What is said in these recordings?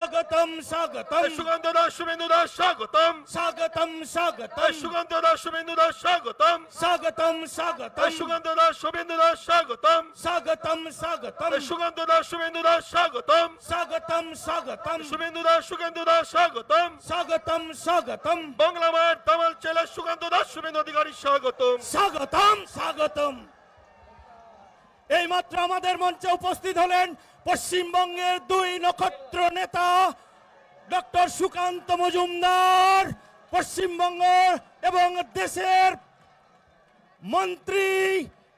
স্বাগতম স্বাগতম সুগন্ধ দাস শুভেন্দু দাস স্বাগতম স্বাগতম স্বাগতম সুগন্ধ দাস শুভেন্দু দাস স্বাগতম স্বাগতম স্বাগতম সুগন্ধ দাস শুভেন্দু দাস স্বাগতম স্বাগতম স্বাগতম সুগন্ধ দাস শুভেন্দু দাস স্বাগতম স্বাগতম স্বাগতম শুভেন্দু দাস সুগন্ধ দাস স্বাগতম স্বাগতম স্বাগতম বাংলা মায়ের তামাল ছেলে সুগন্ধ দাস শুভেন্দু অধিকারী স্বাগতম স্বাগতম স্বাগতম। এইমাত্র আমাদের মঞ্চে উপস্থিত হলেন পশ্চিমবঙ্গের দুই নক্ষত্র নেতা ডক্টর সুকান্ত মজুমদার, পশ্চিমবঙ্গ এবং দেশের মন্ত্রী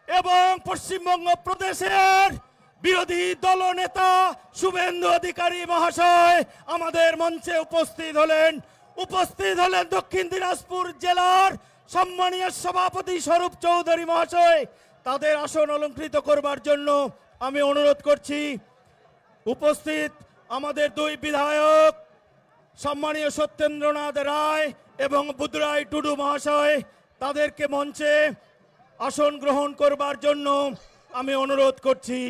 এবং পশ্চিমবঙ্গ প্রদেশের বিরোধী দলনেতা শুভেন্দু অধিকারী মহাশয় আমাদের মঞ্চে উপস্থিত হলেন। দক্ষিণ দিনাজপুর জেলার সম্মানীয় সভাপতি স্বরূপ চৌধুরী মহাশয়। তাদের আসন অলঙ্কৃত করবার জন্য আমি অনুরোধ করছি। উপস্থিত আমাদের দুই বিধায়ক সম্মানীয় সত্যেন্দ্রনাথ রায় এবং বুদরাই টুডু মহাশয়, তাদেরকে মঞ্চে আসন গ্রহণ করবার জন্য আমি অনুরোধ করছি।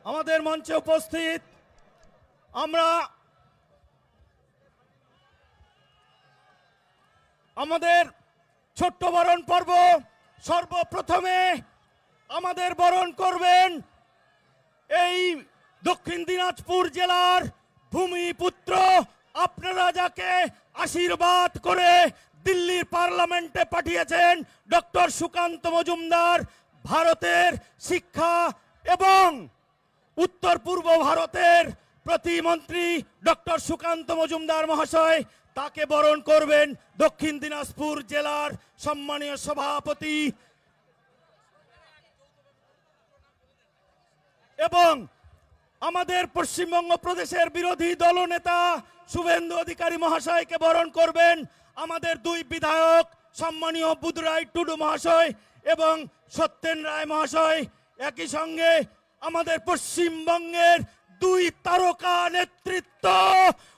আমাদের মঞ্চে উপস্থিত আমরা আমাদের ছোট্ট বরণ পর্ব সর্বপ্রথমে আমাদের বরণ করবেন এই দক্ষিণ দিনাজপুর জেলার ভূমিপুত্র, আপনারা যাকে আশীর্বাদ করে দিল্লির পার্লামেন্টে পাঠিয়েছেন, ডক্টর সুকান্ত মজুমদার, ভারতের শিক্ষা এবং উত্তর পূর্ব ভারতের প্রতিমন্ত্রী ডক্টর সুকান্ত মজুমদার মহাশয়। তাকে বরণ করবেন দক্ষিণ দিনাজপুর জেলার সম্মানীয় সভাপতি এবং আমাদের পশ্চিমবঙ্গ প্রদেশের বিরোধী দলনেতা শুভেন্দু অধিকারী মহাশয়কে বরণ করবেন আমাদের দুই বিধায়ক সম্মানীয় বুদরাই টুডু মহাশয় এবং সত্যেন রায় মহাশয়। একই সঙ্গে আমাদের পশ্চিমবঙ্গের দুই তারকা নেতৃত্ব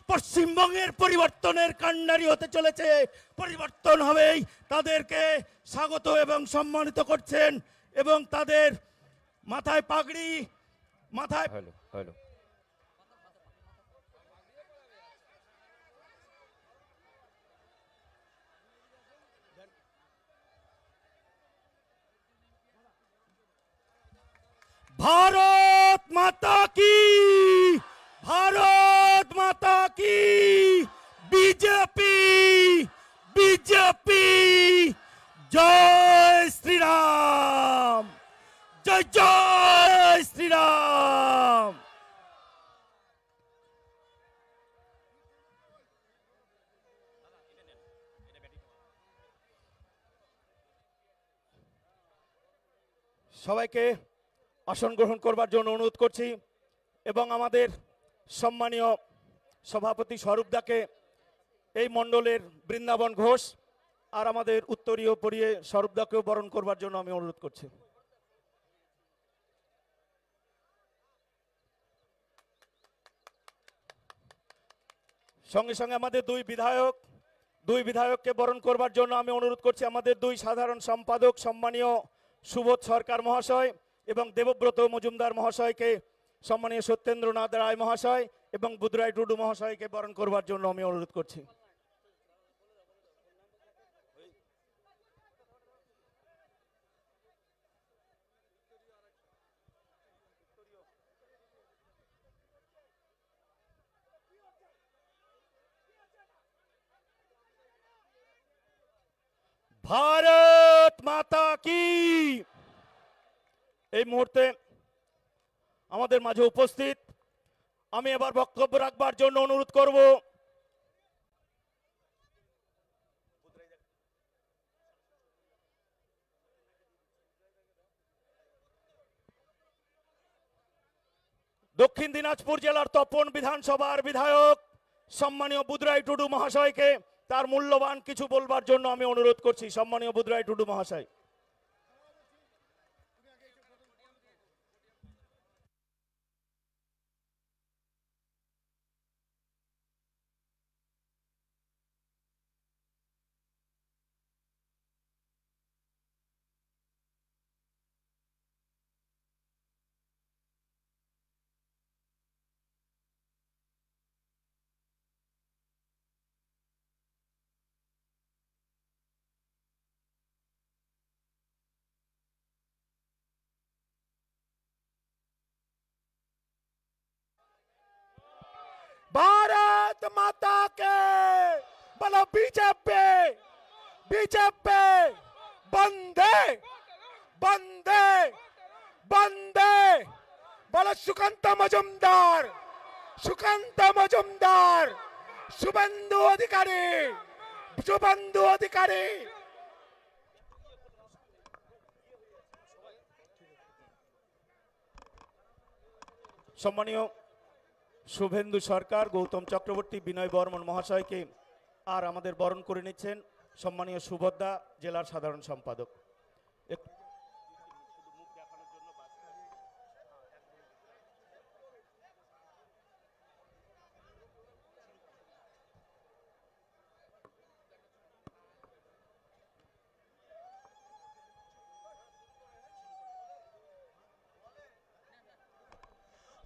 পশ্চিমবঙ্গের পরিবর্তনের কাণ্ডারি হতে চলেছে, পরিবর্তন হবেই, তাদেরকে স্বাগত এবং সম্মানিত করছেন এবং তাদের মাথায় পাগড়ি, মাথায় ভারত মাতা কি, ভারত মাতা কি, বিজেপি বিজেপি, জয় শ্রীরাম, জয় জয় শ্রীরাম। সবাইকে আসন গ্রহণ করবার জন্য অনুরোধ করছি এবং আমাদের সম্মানীয় সভাপতি স্বরূপদাকে, এই মণ্ডলের বৃন্দাবন ঘোষ আর আমাদের উত্তরীয় পরিয়ে স্বরূপদাকেও বরণ করবার জন্য আমি অনুরোধ করছি। সঙ্গে সঙ্গে আমাদের দুই বিধায়ককে বরণ করবার জন্য আমি অনুরোধ করছি আমাদের দুই সাধারণ সম্পাদক সম্মানীয় সুবোধ সরকার মহাশয় এবং দেবব্রত মজুমদার মহাশয়কে, সম্মানীয় সত্যেন্দ্রনাথ রায় মহাশয় এবং বুদরাই টুডু মহাশয়কে বরণ করবার জন্য আমি অনুরোধ করছি। ভারত মাতা কি। এই মুহূর্তে আমাদের মাঝে উপস্থিত, আমি এবার বক্তব্য রাখবার জন্য অনুরোধ করব দক্ষিণ দিনাজপুর জেলার তপন বিধানসভার বিধায়ক সম্মানীয় বুদরাই টুডু মহাশয়কে তার মূল্যবান কিছু বলবার জন্য আমি অনুরোধ করছি। সম্মানীয় বুদরাই টুডু মহাশয়। भारत माता के बोलो बीजेपी बीजेपी बंदे बंदे बंदे बोलो सुकांत मजुमदार शुभेंदु अधिकारी সম্মানীয় শুভেন্দু সরকার গৌতম চক্রবর্তী বিনয় বর্মন মহাশয়কে আর আমাদের বরণ করে নিচ্ছেন সম্মানীয় সুভদ্রা জেলার সাধারণ সম্পাদক।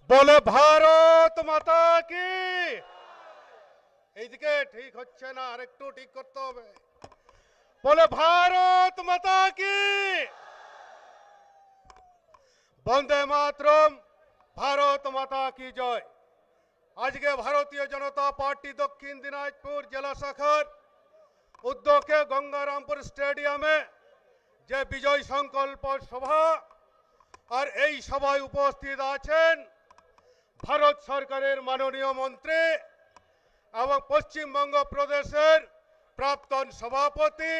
বলে ভারত মাতা কি। এইদিকে ঠিক হচ্ছে না, আরেকটু ঠিক করতে হবে। বলে ভারত মাতা কি। বন্দে মাতরম, ভারত মাতা কি জয়। আজকে ভারতীয় জনতা পার্টি দক্ষিণ দিনাজপুর জেলা শাখার উদ্যোগে গঙ্গারামপুর স্টেডিয়ামে যে বিজয় সংকল্প সভা, আর এই সভায় উপস্থিত আছেন ভারত সরকারের মাননীয় মন্ত্রী এবং পশ্চিমবঙ্গ প্রদেশের প্রাক্তন সভাপতি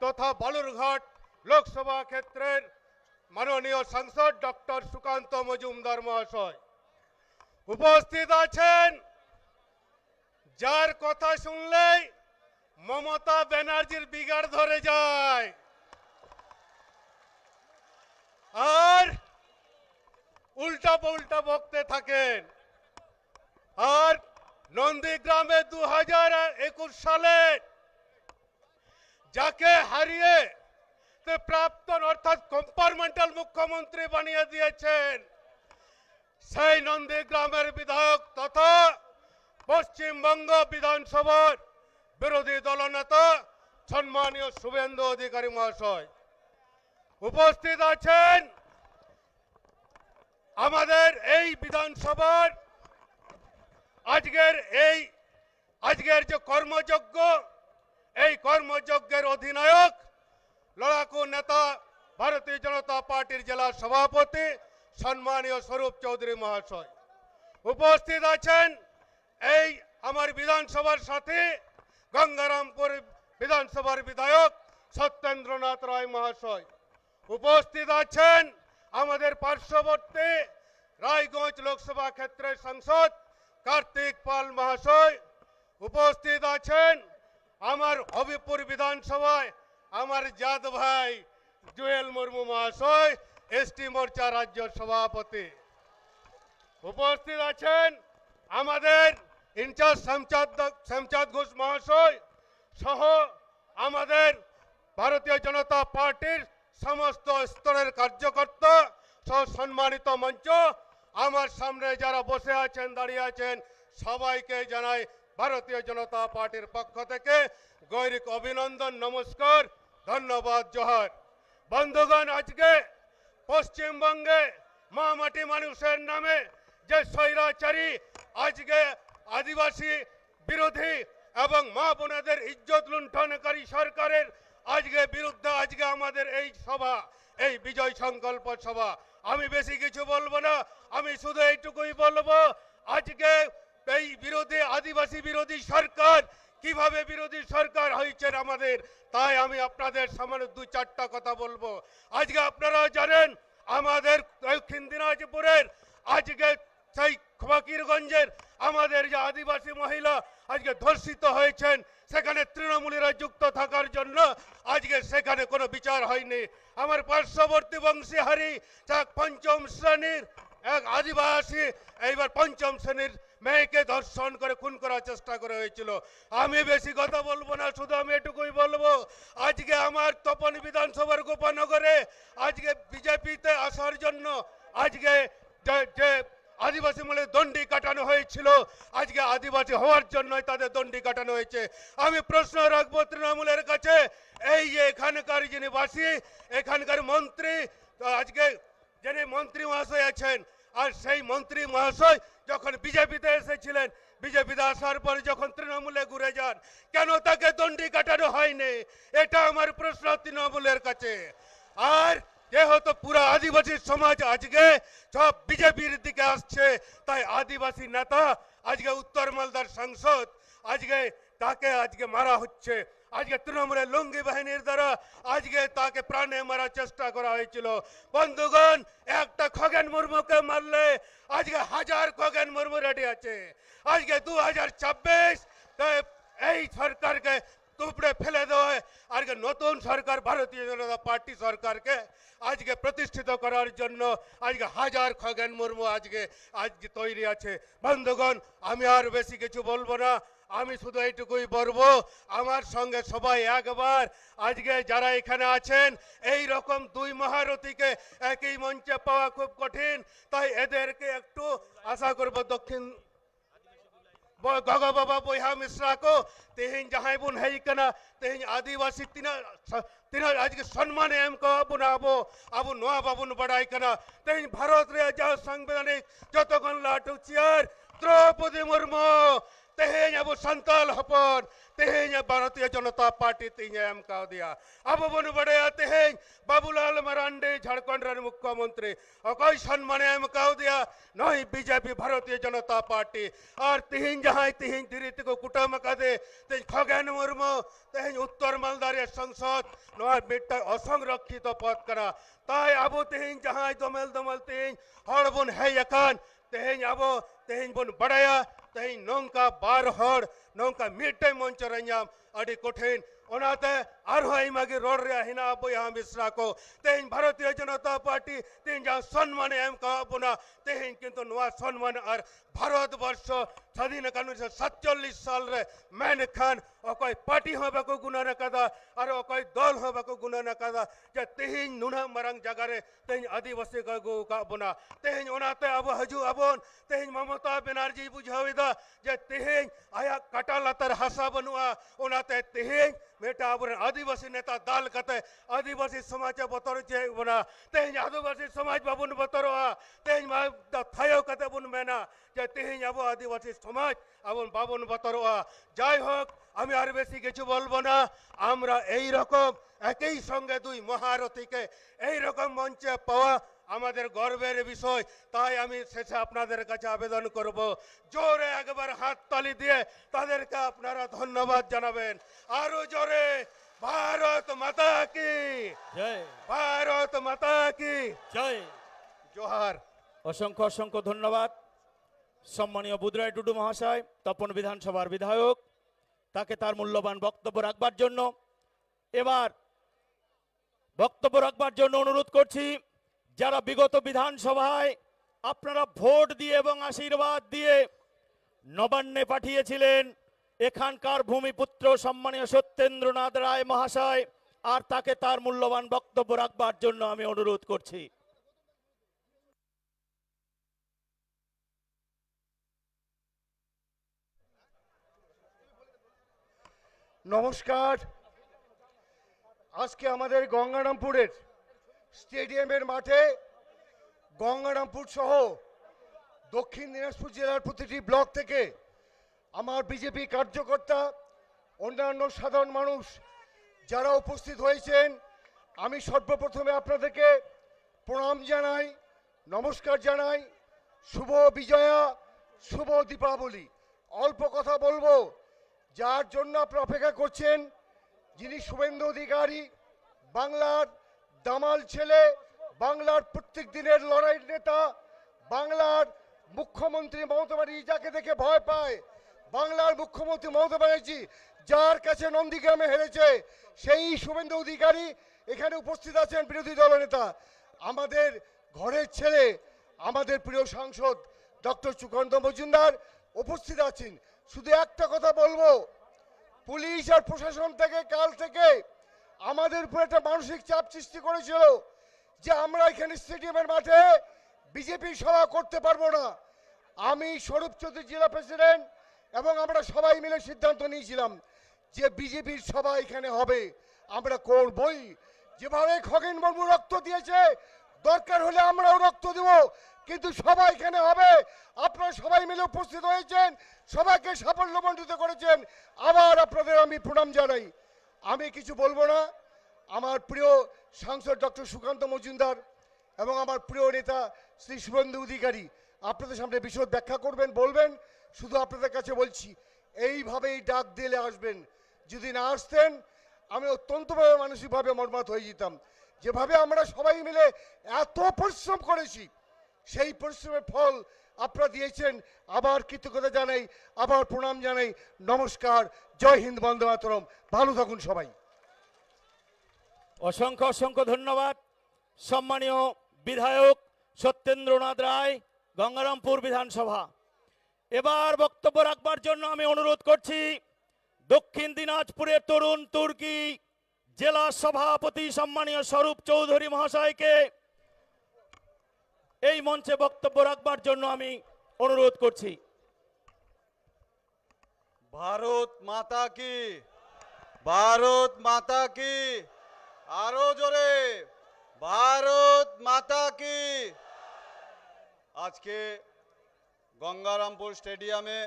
তথা বালুরঘাট লোকসভা ক্ষেত্রের মাননীয় সাংসদ ডক্টর সুকান্ত মজুমদার মহাশয় উপস্থিত আছেন, যার কথা শুনলেই মমতা ব্যানার্জির বিগাড় ধরে যায় আর উল্টা পাল্টা বকতে থাকেন। আর নন্দীগ্রামে 2021 সালে যাকে হারিয়ে প্রাক্তন অর্থাৎ কম্পার্টমেন্টাল মুখ্যমন্ত্রী বানিয়ে দিয়েছেন, সেই নন্দীগ্রামের বিধায়ক তথা পশ্চিমবঙ্গ বিধানসভার বিরোধী দলনেতা সম্মানীয় শুভেন্দু অধিকারী মহাশয় উপস্থিত আছেন। আমাদের এই বিধানসভার আজকের যে কর্মযজ্ঞ, এই কর্মযজ্ঞের অধিনায়ক লড়াকু নেতা ভারতীয় জনতা পার্টির জেলা সভাপতি সম্মানীয় স্বরূপ চৌধুরী মহাশয় উপস্থিত আছেন। এই আমার বিধানসভার সাথে গঙ্গারামপুর বিধানসভার বিধায়ক সত্যেন্দ্রনাথ রায় মহাশয় উপস্থিত আছেন। আমাদের পার্শ্ববর্তী রায়গঞ্জ লোকসভা ক্ষেত্রের সাংসদ কার্তিক পাল মহাশয় উপস্থিত আছেন। আমার হবিপুর বিধানসভায় আমার জাত ভাই জুয়েল মুর্মু মহাশয় এসটি মোর্চা রাজ্য সভাপতি উপস্থিত আছেন। আমাদের ইনচার্জ শ্যামচাঁদ ঘোষ মহাশয় সহ আমাদের ভারতীয় জনতা পার্টির সমস্ত স্তরের কার্যকর্তা সহ সম্মানিত মঞ্চ, আমার সামনে যারা বসে আছেন দাঁড়িয়ে আছেন সবাইকে জানাই ভারতীয় জনতা পার্টির পক্ষ থেকে গৈরিক অভিনন্দন, নমস্কার, ধন্যবাদ, জোহার। বন্ধুগণ, আজকে পশ্চিমবঙ্গে মা মাটি মানুষের নামে যে স্বৈরাচারী আজকে আদিবাসী বিরোধী এবং মা বোনেদের ইজ্জত লুণ্ঠনকারী সরকারের বিরুদ্ধে আজকে আমাদের এই সভা, এই বিজয় সংকল্প সভা। আমি বেশি কিছু বলবো না, আমি শুধু এইটুকুই বলবো, আজকে এই বিরোধী আদিবাসী বিরোধী সরকার কিভাবে বিরোধী সরকার হয়েছে আমাদের, তাই আমি আপনাদের সামনে 2-4টা কথা বলবো। আজকে আপনারা জানেন আমাদের দক্ষিণ দিনাজপুরের আজকে সেই ফকিরগঞ্জের আমাদের যে আদিবাসী মহিলা আজকে ধর্ষিত হয়েছেন, সেখানে তৃণমূলীরা যুক্ত থাকার জন্য আজকে সেখানে কোনো বিচার হয়নি। আমার পার্শ্ববর্তী বংশীহারি পঞ্চম শ্রেণীর এক আদিবাসী এইবার পঞ্চম শ্রেণীর মেয়েকে ধর্ষণ করে খুন করার চেষ্টা করা হয়েছিল। আমি বেশি কথা বলবো না, শুধু আমি এটুকুই বলবো, আজকে আমার তপন বিধানসভার গোপানগরে আজকে বিজেপিতে আসার জন্য আজকে যে আদিবাসী মূলে দণ্ডি কাটানো হয়েছিল, আজকে আদিবাসী হওয়ার জন্যই তাদের দণ্ডি কাটানো হয়েছে। আমি প্রশ্ন রাখবো তৃণমূলের কাছে, এই যে এখানকার যিনি বাসী, এখানকার মন্ত্রী, আজকে যিনি মন্ত্রী মহাশয় আছেন, আর সেই মন্ত্রী মহাশয় যখন বিজেপিতে এসেছিলেন, বিজেপিতে আসার পরে যখন তৃণমূলে ঘুরে যান, কেন তাকে দণ্ডি কাটানো হয়নি? এটা আমার প্রশ্ন তৃণমূলের কাছে। আর যেহেতু পুরা আদিবাসী সমাজ আজকে সব বিজেপির দিকে আসছে, তাই আদিবাসী নেতা আজকে উত্তর মালদার সাংসদ আজকে তাকে আজকে মারা হচ্ছে। আজকে তৃণমূলের লুঙ্গি বাহিনীর দ্বারা আজকে তাকে প্রাণে মারার চেষ্টা করা হয়েছিল। বন্ধুগণ, একটা খগেন মুর্মুকে মারলে আজকে হাজার খগেন মুর্মু রেডি আছে। আজকে 2026 এই সরকারকে টুকরে ফেলে দেওয়া, আজকে নতুন সরকার ভারতীয় জনতা পার্টি সরকারকে আজকে প্রতিষ্ঠিত করার জন্য আজকে হাজার খগেন মুর্মু আজকে তৈরি আছে। বন্ধুগণ, আমি আর বেশি কিছু বলবো না, আমি শুধু এইটুকুই বলবো, আমার সঙ্গে সবাই একবার আজকে যারা এখানে আছেন, এই রকম দুই মহারথীকে একই মঞ্চে পাওয়া খুব কঠিন, তাই এদেরকে একটু আশা করব দক্ষিণ गगा बाबा बोहा मिश्रा को तेहिन जहां बुन है कना तेहिन आदिवासी तिना आज के सम्मान एम को बुनाबो अब नोआ बाबुन बड़ाई कना तेहिन भारत रे जा संवैधानिक जतगन लाटू चियर द्रौपदी मुर्मू तेहिन अब संताल हपन तेहिन भारतीय जनता पार्टी तेहिन एम का दिया अब बुन बड़े तेहिन बाबूलाल मरांडी झारखंड रे मुख्यमंत्री अकई सम्मान एम का दिया नहीं बीजेपी भारतीय जनता पार्टी और तेहिन जहां तेहिन धीरे को कुटम का दे तेहिन खगेन मुर्मू तेहिन उत्तर मालदार संसद नोआ बेटा असंरक्षित पद करा ताई अब तेहिन जहां दमल दमल तेहिन हड़ बुन है यकान तेहिन अब तेहिन बुन बड़ाया तेहिन नौका बार हड़ नौका मिटे मंच रंजाम अड़ी कठिन ओनाते आरहाई मागे रोड रे हिना बोया मिश्रा को तेहिन भारतीय जनता पार्टी तेहिन जहां सम्मान एम का बुना तेहिन किंतु नोआ सम्मान और भारत वर्ष स्वाधीन कानून 47 साल रे मैन खान अकय पार्टी होबा को गुना न कदा और अकय दल होबा को गुना न कदा जे तेहिन नुना मरंग जगह रे तेहिन आदिवासी का गो का बुना तेहिन ओनाते अब हजू अबन तेहिन ममता बनर्जी बुझाविदा जे तेहिन आया काटा लतर हसा बनुआ ओनाते तेहिन बेटा अब आदिवासी नेता दाल कते आदिवासी समाज बतर जे बना तेहिन आदिवासी समाज बाबुन बतरवा तेहिन मा थायो कते बुन मेना जे तेहिन अब आदिवासी समाज আবন বাবন বতরোয়া যাই হোক আমি আর বেশি কিছু বলবো না আমরা এই রকম একই সঙ্গে দুই মহারথীকে এই রকম মঞ্চে পাওয়া আমাদের গর্বের বিষয় তাই আমি শেষে আপনাদের কাছে আবেদন করব জোরে একবার হাততালি দিয়ে তাদেরকে আপনারা ধন্যবাদ জানাবেন আরো জোরে ভারত মাতা কি জয় ভারত মাতা কি জয় জোহার অসংখ্য অসংখ্য ধন্যবাদ সম্মানীয় বুধরায় টুডু মহাশয় তপন বিধানসভার বিধায়ক তাকে তার মূল্যবান বক্তব্য রাখবার জন্য এবার বক্তব্য রাখবার জন্য অনুরোধ করছি যারা বিগত বিধানসভায় আপনারা ভোট দিয়ে এবং আশীর্বাদ দিয়ে নবান্নে পাঠিয়েছিলেন এখানকার ভূমিপুত্র সম্মানীয় সত্যেন্দ্রনাথ রায় মহাশয় আর তাকে তার মূল্যবান বক্তব্য রাখবার জন্য আমি অনুরোধ করছি নমস্কার আজকে আমাদের গঙ্গারামপুরের স্টেডিয়ামের মাঠে গঙ্গারামপুর সহ দক্ষিণ দিনাজপুর জেলার প্রতিটি ব্লক থেকে আমার বিজেপি কার্যকর্তা অন্যান্য সাধারণ মানুষ যারা উপস্থিত হয়েছেন আমি সর্বপ্রথমে আপনাদেরকে প্রণাম জানাই নমস্কার জানাই শুভ বিজয়া শুভ দীপাবলি অল্প কথা বলবো যার জন্য আপনারা অপেক্ষা করছেন যিনি শুভেন্দু অধিকারী বাংলার দামাল ছেলে বাংলার প্রত্যেক দিনের লড়াইয়ের নেতা বাংলার মুখ্যমন্ত্রী মমতা ব্যানার্জি যাকে দেখে ভয় পায় বাংলার মুখ্যমন্ত্রী মমতা ব্যানার্জি যার কাছে নন্দীগ্রামে হেরেছে সেই শুভেন্দু অধিকারী এখানে উপস্থিত আছেন বিরোধী দলনেতা আমাদের ঘরের ছেলে আমাদের প্রিয় সাংসদ ডক্টর সুকান্ত মজুমদার উপস্থিত আছেন শুধু একটা কথা বলবো পুলিশ আর প্রশাসন থেকে কাল থেকে আমাদের উপর একটা মানসিক চাপ সৃষ্টি করেছিল যে আমরা এখানে স্টেডিয়ামের মাঠে বিজেপি সভা করতে পারবো না আমি স্বরূপ চৌধুরী জেলা প্রেসিডেন্ট এবং আমরা সবাই মিলে সিদ্ধান্ত নিয়েছিলাম যে বিজেপির সভা এখানে হবে আমরা করবই যেভাবে খগেন মুর্মু রক্ত দিয়েছে দরকার হলে আমরাও রক্ত দেব কিন্তু সবাই এখানে হবে। আপনারা সবাই মিলে উপস্থিত হয়েছেন, সবাইকে সাফল্যমণ্ডিত করেছেন। আবার আপনাদের আমি প্রণাম জানাই। আমি কিছু বলবো না। আমার প্রিয় সাংসদ ডক্টর সুকান্ত মজুমদার এবং আমার প্রিয় নেতা শ্রী শুভেন্দু অধিকারী আপনাদের সামনে বিশদ ব্যাখ্যা করবেন, বলবেন। শুধু আপনাদের কাছে বলছি, এইভাবেই ডাক দিলে আসবেন। যদি না আসতেন আমি অত্যন্তভাবে মানসিকভাবে মর্মাহত হয়ে যেতাম। যেভাবে আমরা সবাই মিলে এত পরিশ্রম করেছি, সেই পরিশ্রমের ফল আপনারা দিয়েছেন। আবার কৃতজ্ঞতা জানাই, আবার প্রণাম জানাই। নমস্কার, জয় হিন্দ, বন্দে মাতরম। ভালো থাকুন সবাই। অসংখ্য অসংখ্য ধন্যবাদ সম্মানীয় বিধায়ক সত্যেন্দ্রনাথ রায়, গঙ্গারামপুর বিধানসভা। এবার বক্তব্য রাখবার জন্য আমি অনুরোধ করছি দক্ষিণ দিনাজপুরের তরুণ তুর্কি জেলা সভাপতি সম্মানীয় স্বরূপ চৌধুরী মহাশয়কে এই মঞ্চে বক্তব্য রাখবার জন্য আমি অনুরোধ করছি। ভারত মাতা কি, ভারত মাতা কি, আরো জোরে, ভারত মাতা কি। আজকে গঙ্গারামপুর স্টেডিয়ামে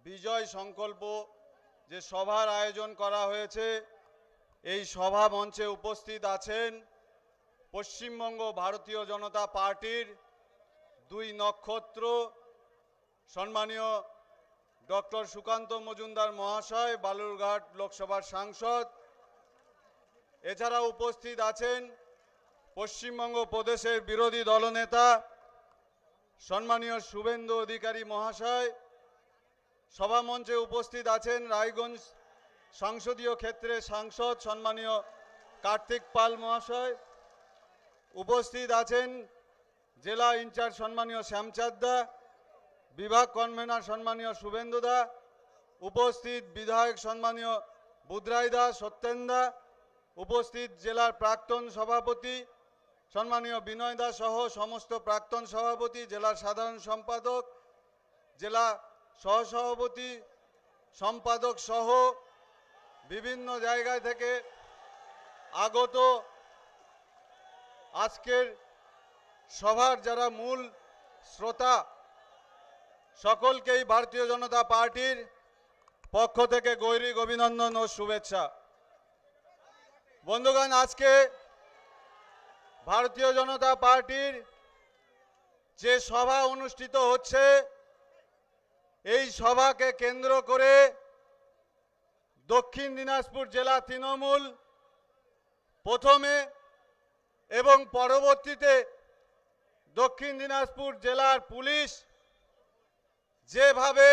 বিজয় সংকল্প যে সভার আয়োজন করা হয়েছে, এই সভা মঞ্চে উপস্থিত আছেন পশ্চিমবঙ্গ ভারতীয় জনতা পার্টির 2 নক্ষত্র সম্মানীয় ডক্টর সুকান্ত মজুমদার মহাশয়, বালুরঘাট লোকসভার সাংসদ। এছাড়া উপস্থিত আছেন পশ্চিমবঙ্গ প্রদেশের বিরোধী দলনেতা সম্মানীয় শুভেন্দু অধিকারী মহাশয়। সভা মঞ্চে উপস্থিত আছেন রায়গঞ্জ সংসদীয় ক্ষেত্রে সাংসদ সম্মানীয় কার্তিক পাল মহাশয়। উপস্থিত আছেন জেলা ইনচার্জ সম্মানীয় শ্যামচাঁদ দা, বিভাগ কনভেনার সম্মানীয় শুভেন্দু দা, উপস্থিত বিধায়ক সম্মানীয় বুধরাই দা, সত্যেন দা, উপস্থিত জেলার প্রাক্তন সভাপতি সম্মানীয় বিনয় দা সহ সমস্ত প্রাক্তন সভাপতি, জেলার সাধারণ সম্পাদক, জেলা সহসভাপতি, সম্পাদক সহ বিভিন্ন জায়গা থেকে আগত আজকের সভার যারা মূল শ্রোতা, সকলকেই ভারতীয় জনতা পার্টির পক্ষ থেকে গৈরিক অভিনন্দন ও শুভেচ্ছা। বন্ধুগণ, আজকে ভারতীয় জনতা পার্টির যে সভা অনুষ্ঠিত হচ্ছে, এই সভাকে কেন্দ্র করে দক্ষিণ দিনাজপুর জেলা তৃণমূল প্রথমে এবং পরবর্তীতে দক্ষিণ দিনাজপুর জেলার পুলিশ যেভাবে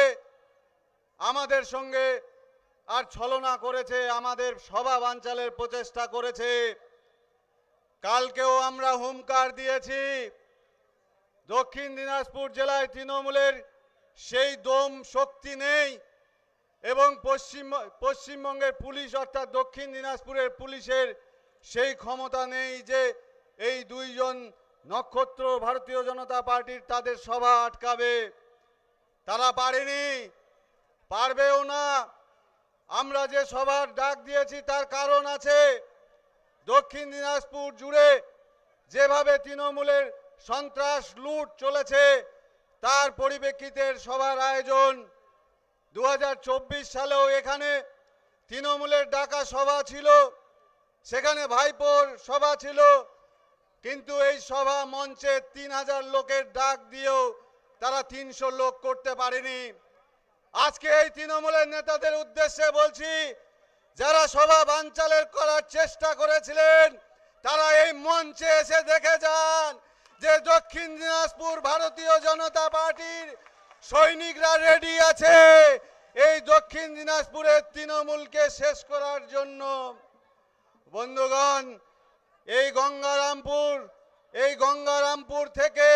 আমাদের সঙ্গে আর ছলনা করেছে, আমাদের সভা বানচালের প্রচেষ্টা করেছে। কালকেও আমরা হুমকার দিয়েছি, দক্ষিণ দিনাজপুর জেলায় তৃণমূলের সেই দম শক্তি নেই এবং পশ্চিমবঙ্গের পুলিশ অর্থাৎ দক্ষিণ দিনাজপুরের পুলিশের সেই ক্ষমতা নেই যে এই 2 জন নক্ষত্র ভারতীয় জনতা পার্টির তাদের সভা আটকাবে। তারা পারেনি, পারবেও না। আমরা যে সভার ডাক দিয়েছি তার কারণ আছে। দক্ষিণ দিনাজপুর জুড়ে যেভাবে তৃণমূলের সন্ত্রাস লুট চলেছে, তার পরিপ্রেক্ষিতে সভার আয়োজন। 2024 সালেও এখানে তৃণমূলের ডাকা সভা ছিল, সেখানে ভাইপোর সভা ছিল, কিন্তু এই সভা মঞ্চে 3000 লোকের ডাক দিয়েও তারা 300 লোক করতে পারেনি। আজকে এই তৃণমূলের নেতাদের উদ্দেশ্যে বলছি, যারা সভা বানচালের করার চেষ্টা করেছিলেন তারা এই মঞ্চে এসে দেখে যান যে দক্ষিণ দিনাজপুর ভারতীয় জনতা পার্টির সৈনিকরা রেডি আছে এই দক্ষিণ দিনাজপুরের তৃণমূলকে শেষ করার জন্য। বন্ধুগণ, এই গঙ্গারামপুর থেকে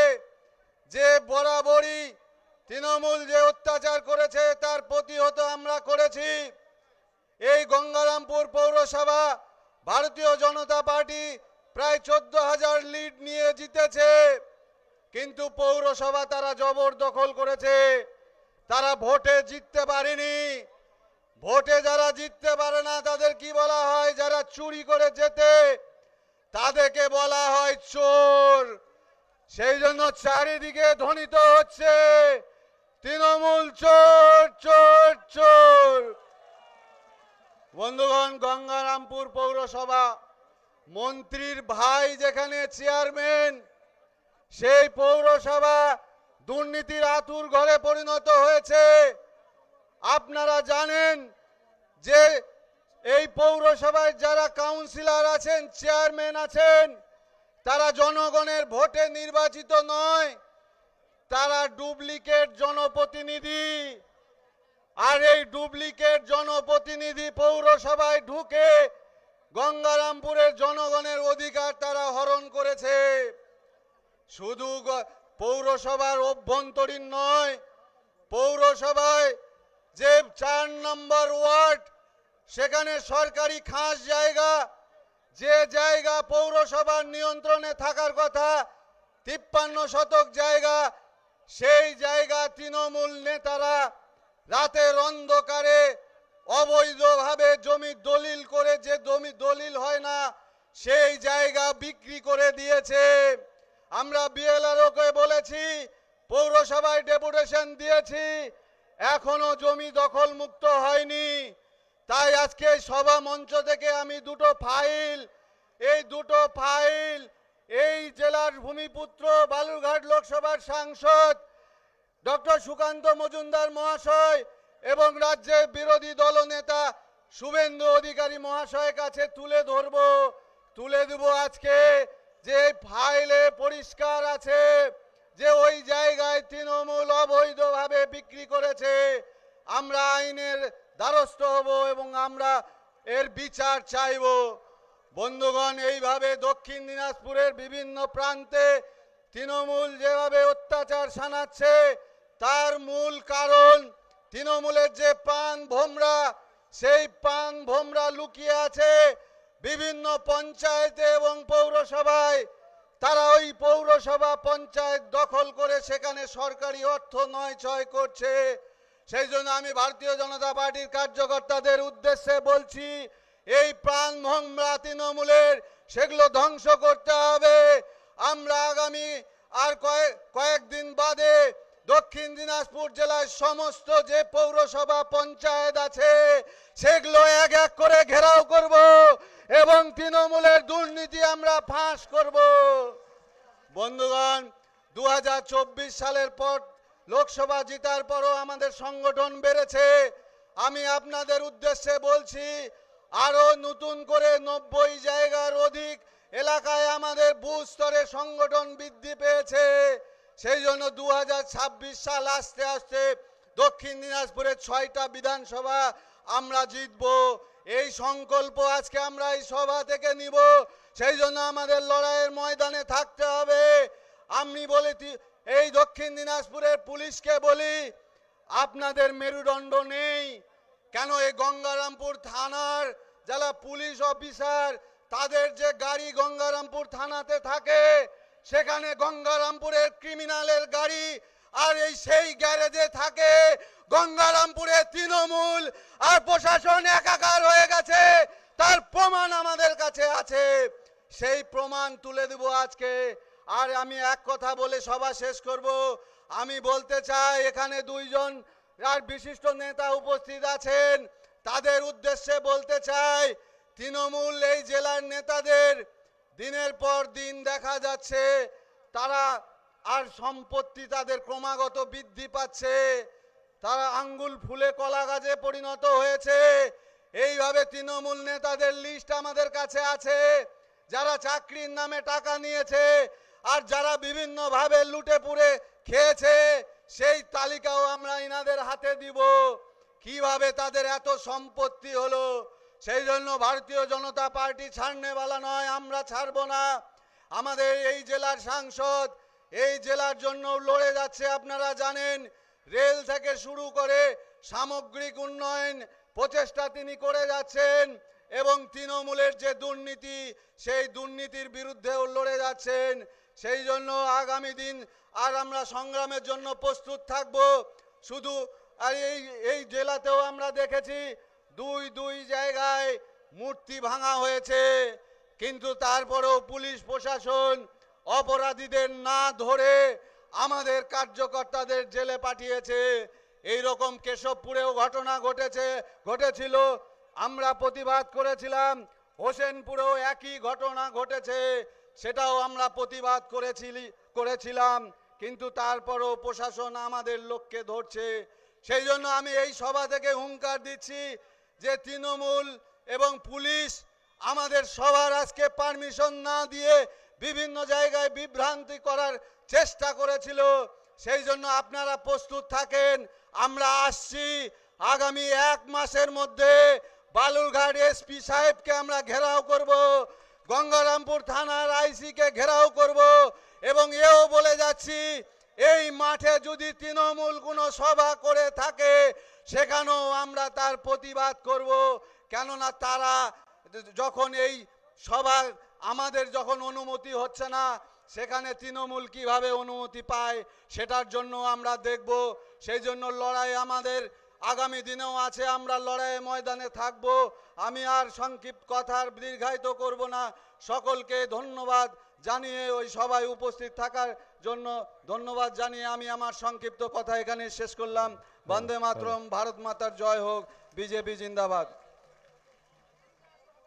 যে বরাবরই তৃণমূল যে অত্যাচার করেছে তার প্রতিহত আমরা করেছি। এই গঙ্গারামপুর পৌরসভা ভারতীয় জনতা পার্টি প্রায় 14,000 লিড নিয়ে জিতেছে, কিন্তু পৌরসভা তারা জবরদখল করেছে। তারা ভোটে জিততে পারেনি। ভোটে যারা জিততে পারে না তাদের কি বলা হয়? যারা চুরি করে জেতে তাদেরকে বলা হয় চোর। সেই জন্য চারিদিকে ধ্বনিত হচ্ছে তৃণমূল চোর চোর চোর। বন্ধুগণ, গঙ্গারামপুর পৌরসভা মন্ত্রীর ভাই যেখানে চেয়ারম্যান, সেই পৌরসভা দুর্নীতির আতুর ঘরে পরিণত হয়েছে। আপনারা জানেন যে এই পৌরসভায় যারা কাউন্সিলর আছেন, চেয়ারম্যান আছেন, তারা জনগণের ভোটে নির্বাচিত নয়, তারা ডুপ্লিকেট জনপ্রতিনিধি। আর এই ডুপ্লিকেট জনপ্রতিনিধি পৌরসভায় ঢুকে গঙ্গারামপুরের জনগণের অধিকার তারা হরণ করেছে। শুধু পৌরসভার অভ্যন্তরীণ নয়, পৌরসভায় যে 4 নম্বর ওয়ার্ড, সেখানে সরকারি খাস জায়গা, যে জায়গা পৌরসভার নিয়ন্ত্রণে থাকার কথা 53 শতক জায়গা, সেই জায়গা তৃণমূল নেতারা রাতের অন্ধকারে অবৈধভাবে জমি দলিল করে, যে জমি দলিল হয় না, সেই জায়গা বিক্রি করে দিয়েছে। আমরা বিএলআরওকে বলেছি, পৌরসভায় ডেপুটেশন দিয়েছি, এখনো জমি দখল মুক্ত হয়নি। তাই আজকে সভা মঞ্চ থেকে আমি এই দুটো ফাইল এই জেলার ভূমিপুত্র বালুরঘাট লোকসভার সাংসদ ডক্টর সুকান্ত মজুমদার মহাশয় এবং রাজ্যের বিরোধী দলনেতা শুভেন্দু অধিকারী মহাশয়ের কাছে তুলে দেব আজকে। যে ফাইলে পরিষ্কার আছে যে ওই জায়গায় তৃণমূল অবৈধভাবে বিক্রি করেছে। আমরা আইনের দ্বারস্থ হব এবং আমরা এর বিচার চাইব। বন্ধুগণ, এইভাবে দক্ষিণ দিনাজপুরের বিভিন্ন প্রান্তে তৃণমূল যেভাবে অত্যাচার শানাচ্ছে, তার মূল কারণ তৃণমূলের যে প্রাণ ভোমরা, সেই প্রাণ ভোমরা লুকিয়ে আছে বিভিন্ন পঞ্চায়েতে এবং পৌরসভায়। তারা ওই পৌরসভা পঞ্চায়েত দখল করে সেখানে সরকারি অর্থ নয়ছয় করছে। সেই জন্য আমি ভারতীয় জনতা পার্টির কার্যকর্তাদের উদ্দেশ্যে বলছি, এই প্রাণ ভোমরা তৃণমূলের, সেগুলো ধ্বংস করতে হবে। আমরা আগামী আর কয়েকদিন বাদে দক্ষিণ দিনাজপুর জেলার সমস্ত যে পৌরসভা পঞ্চায়েত আছে, সেগুলো এক এক করে ঘেরাও করব এবং তৃণমূলের দুর্নীতি আমরা ফাঁস করব। বন্ধুগণ, 2024 সালের পর লোকসভা জিতার পরও আমাদের সংগঠন বেড়েছে। আমি আপনাদের উদ্দেশ্যে বলছি, আরো নতুন করে 90 জায়গার অধিক এলাকায় আমাদের বুথ স্তরে সংগঠন বৃদ্ধি পেয়েছে। সেই জন্য 2026 সাল আস্তে আস্তে দক্ষিণ দিনাজপুরের 6টা বিধানসভা আমরা জিতব। এই সংকল্প আজকে আমরা এই সভা থেকে নিব। সেই জন্য আমাদের লড়াইয়ের ময়দানে থাকতে হবে। আমি বলি, এই দক্ষিণ দিনাজপুরের পুলিশকে বলি, আপনাদের মেরুদণ্ড নেই কেন? এই গঙ্গারামপুর থানার যারা পুলিশ অফিসার, তাদের যে গাড়ি গঙ্গারামপুর থানাতে থাকে, সেখানে গঙ্গারামপুরের ক্রিমিনালের গাড়ি, আর সেই গ্যারেজে থাকে গঙ্গারামপুরের তৃণমূল আর প্রশাসন একাকার হয়ে গেছে। তার প্রমাণ আমাদের কাছে আছে, সেই প্রমাণ তুলে দেব আজকে। আর আমি এক কথা বলে সভা শেষ করব। আমি বলতে চাই, এখানে 2 জন আর বিশিষ্ট নেতা উপস্থিত আছেন, তাদের উদ্দেশ্যে বলতে চাই, তৃণমূল এই জেলার নেতাদের দিনের পর দিন দেখা যাচ্ছে তারা আর সম্পত্তি তাদের ক্রমাগত বৃদ্ধি পাচ্ছে, তারা আঙ্গুল ফুলে কলা গাছে পরিণত হয়েছে। এইভাবে তৃণমূল নেতাদের লিস্ট আমাদের কাছে আছে, যারা চাকরির নামে টাকা নিয়েছে আর যারা বিভিন্নভাবে লুটে পুড়ে খেয়েছে, সেই তালিকাও আমরা ইনাদের হাতে দিব, কিভাবে তাদের এত সম্পত্তি হলো। সেই জন্য ভারতীয় জনতা পার্টি ছাড়নেওয়ালা নয়, আমরা ছাড়ব না। আমাদের এই জেলার সাংসদ এই জেলার জন্য লড়ে যাচ্ছে। আপনারা জানেন, রেল থেকে শুরু করে সামগ্রিক উন্নয়ন প্রচেষ্টা তিনি করে যাচ্ছেন এবং তৃণমূলের যে দুর্নীতি, সেই দুর্নীতির বিরুদ্ধেও লড়ে যাচ্ছেন। সেই জন্য আগামী দিন আর আমরা সংগ্রামের জন্য প্রস্তুত থাকব। শুধু আর এই জেলাতেও আমরা দেখেছি দুই জায়গায় মূর্তি ভাঙা হয়েছে, কিন্তু তারপরেও পুলিশ প্রশাসন অপরাধীদের না ধরে আমাদের কার্যকর্তাদের জেলে পাঠিয়েছে। এই রকম কেশবপুরেও ঘটনা ঘটেছিল, আমরা প্রতিবাদ করেছিলাম। হোসেনপুরেও একই ঘটনা ঘটেছে, সেটাও আমরা প্রতিবাদ করেছিলাম, কিন্তু তারপরও প্রশাসন আমাদের লোককে ধরছে। সেই জন্য আমি এই সভা থেকে হুঙ্কার দিচ্ছি যে তৃণমূল এবং পুলিশ আমাদের সবার আজকে পারমিশন না দিয়ে বিভিন্ন জায়গায় বিভ্রান্তি করার চেষ্টা করেছিল। সেই জন্য আপনারা প্রস্তুত থাকেন, আমরা আসছি। আগামী 1 মাসের মধ্যে বালুরঘাট এসপি সাহেবকে আমরা ঘেরাও করব, গঙ্গারামপুর থানার আইসিকে ঘেরাও করব, এবং এও বলে যাচ্ছি এই মাঠে যদি তৃণমূল কোনো সভা করে থাকে সেখানেও আমরা তার প্রতিবাদ করব। কেননা তারা যখন এই সভা আমাদের যখন অনুমতি হচ্ছে না, সেখানে তৃণমূল কিভাবে অনুমতি পায় সেটার জন্য আমরা দেখব। সেই জন্য লড়াই আমাদের আগামী দিনেও আছে, আমরা লড়াইয়ের ময়দানে থাকব। আমি আর সংক্ষিপ্ত কথার দীর্ঘায়িত করব না। সকলকে ধন্যবাদ জানিয়ে ওই সভায় উপস্থিত থাকার জন্য ধন্যবাদ জানিয়ে আমি আমার সংক্ষিপ্ত কথা এখানে শেষ করলাম। বন্দে মাতরম, ভারত মাতার জয় হোক, বিজেপি জিন্দাবাদ।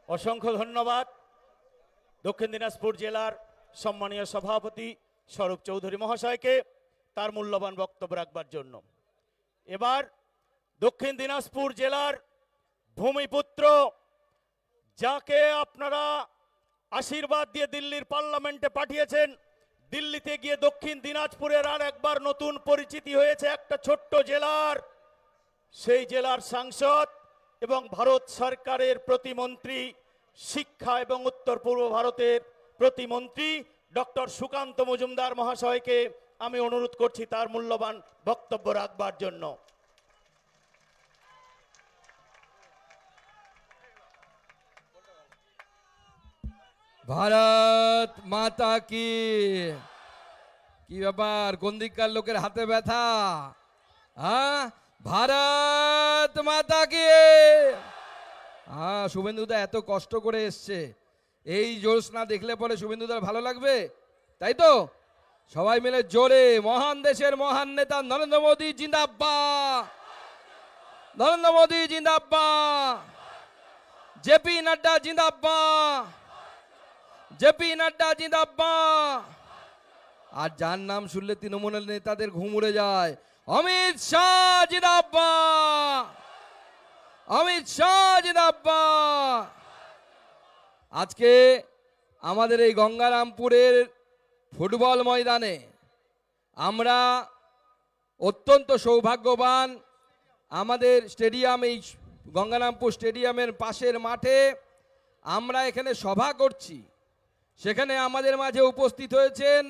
অসংখ্য ধন্যবাদ দক্ষিণ দিনাজপুর জেলার সম্মানীয় সভাপতি স্বরূপ চৌধুরী মহাশয়কে তার মূল্যবান বক্তব্য রাখবার জন্য। এবার দক্ষিণ দিনাজপুর জেলার ভূমিপুত্র, যাকে আপনারা আশীর্বাদ দিয়ে দিল্লির পার্লামেন্টে পাঠিয়েছেন, দিল্লিতে গিয়ে দক্ষিণ দিনাজপুরের আর একবার নতুন পরিচিতি হয়েছে একটা ছোট্ট জেলার, সেই জেলার সাংসদ এবং ভারত সরকারের প্রতিমন্ত্রী, শিক্ষা এবং উত্তর পূর্ব ভারতের প্রতিমন্ত্রী ডক্টর সুকান্ত মজুমদার মহাশয়কে আমি অনুরোধ করছি তার মূল্যবান বক্তব্য রাখবার জন্য। ভারত মাতা কি। কি ব্যাপার, কোন দিককার লোকের হাতে ব্যথা? হ্যাঁ, ভারত মাতা কি। হ্যাঁ, শুভেন্দুদা এত কষ্ট করে এসছে, এই জ্যোৎস্না দেখলে পরে শুভেন্দুদার ভালো লাগবে, তাই তো? সবাই মিলে জোরে মহান দেশের মহান নেতা নরেন্দ্র মোদী জিন্দাবাদ, নরেন্দ্র মোদী জিন্দাবাদ, জেপি নাড্ডা জিন্দাবাদ, জেপি নাড্ডা জিন্দাবাদ। আর যার নাম শুনলে তৃণমূলের নেতাদের ঘুম উড়ে যায়, অমিত শাহ জিন্দাবাদ, অমিত শাহ জিন্দাবাদ। আজকে আমাদের এই গঙ্গারামপুরের ফুটবল ময়দানে আমরা অত্যন্ত সৌভাগ্যবান, আমাদের স্টেডিয়াম, এই গঙ্গারামপুর স্টেডিয়ামের পাশের মাঠে আমরা এখানে সভা করছি। সেখানে আমাদের মাঝে উপস্থিত হয়েছেন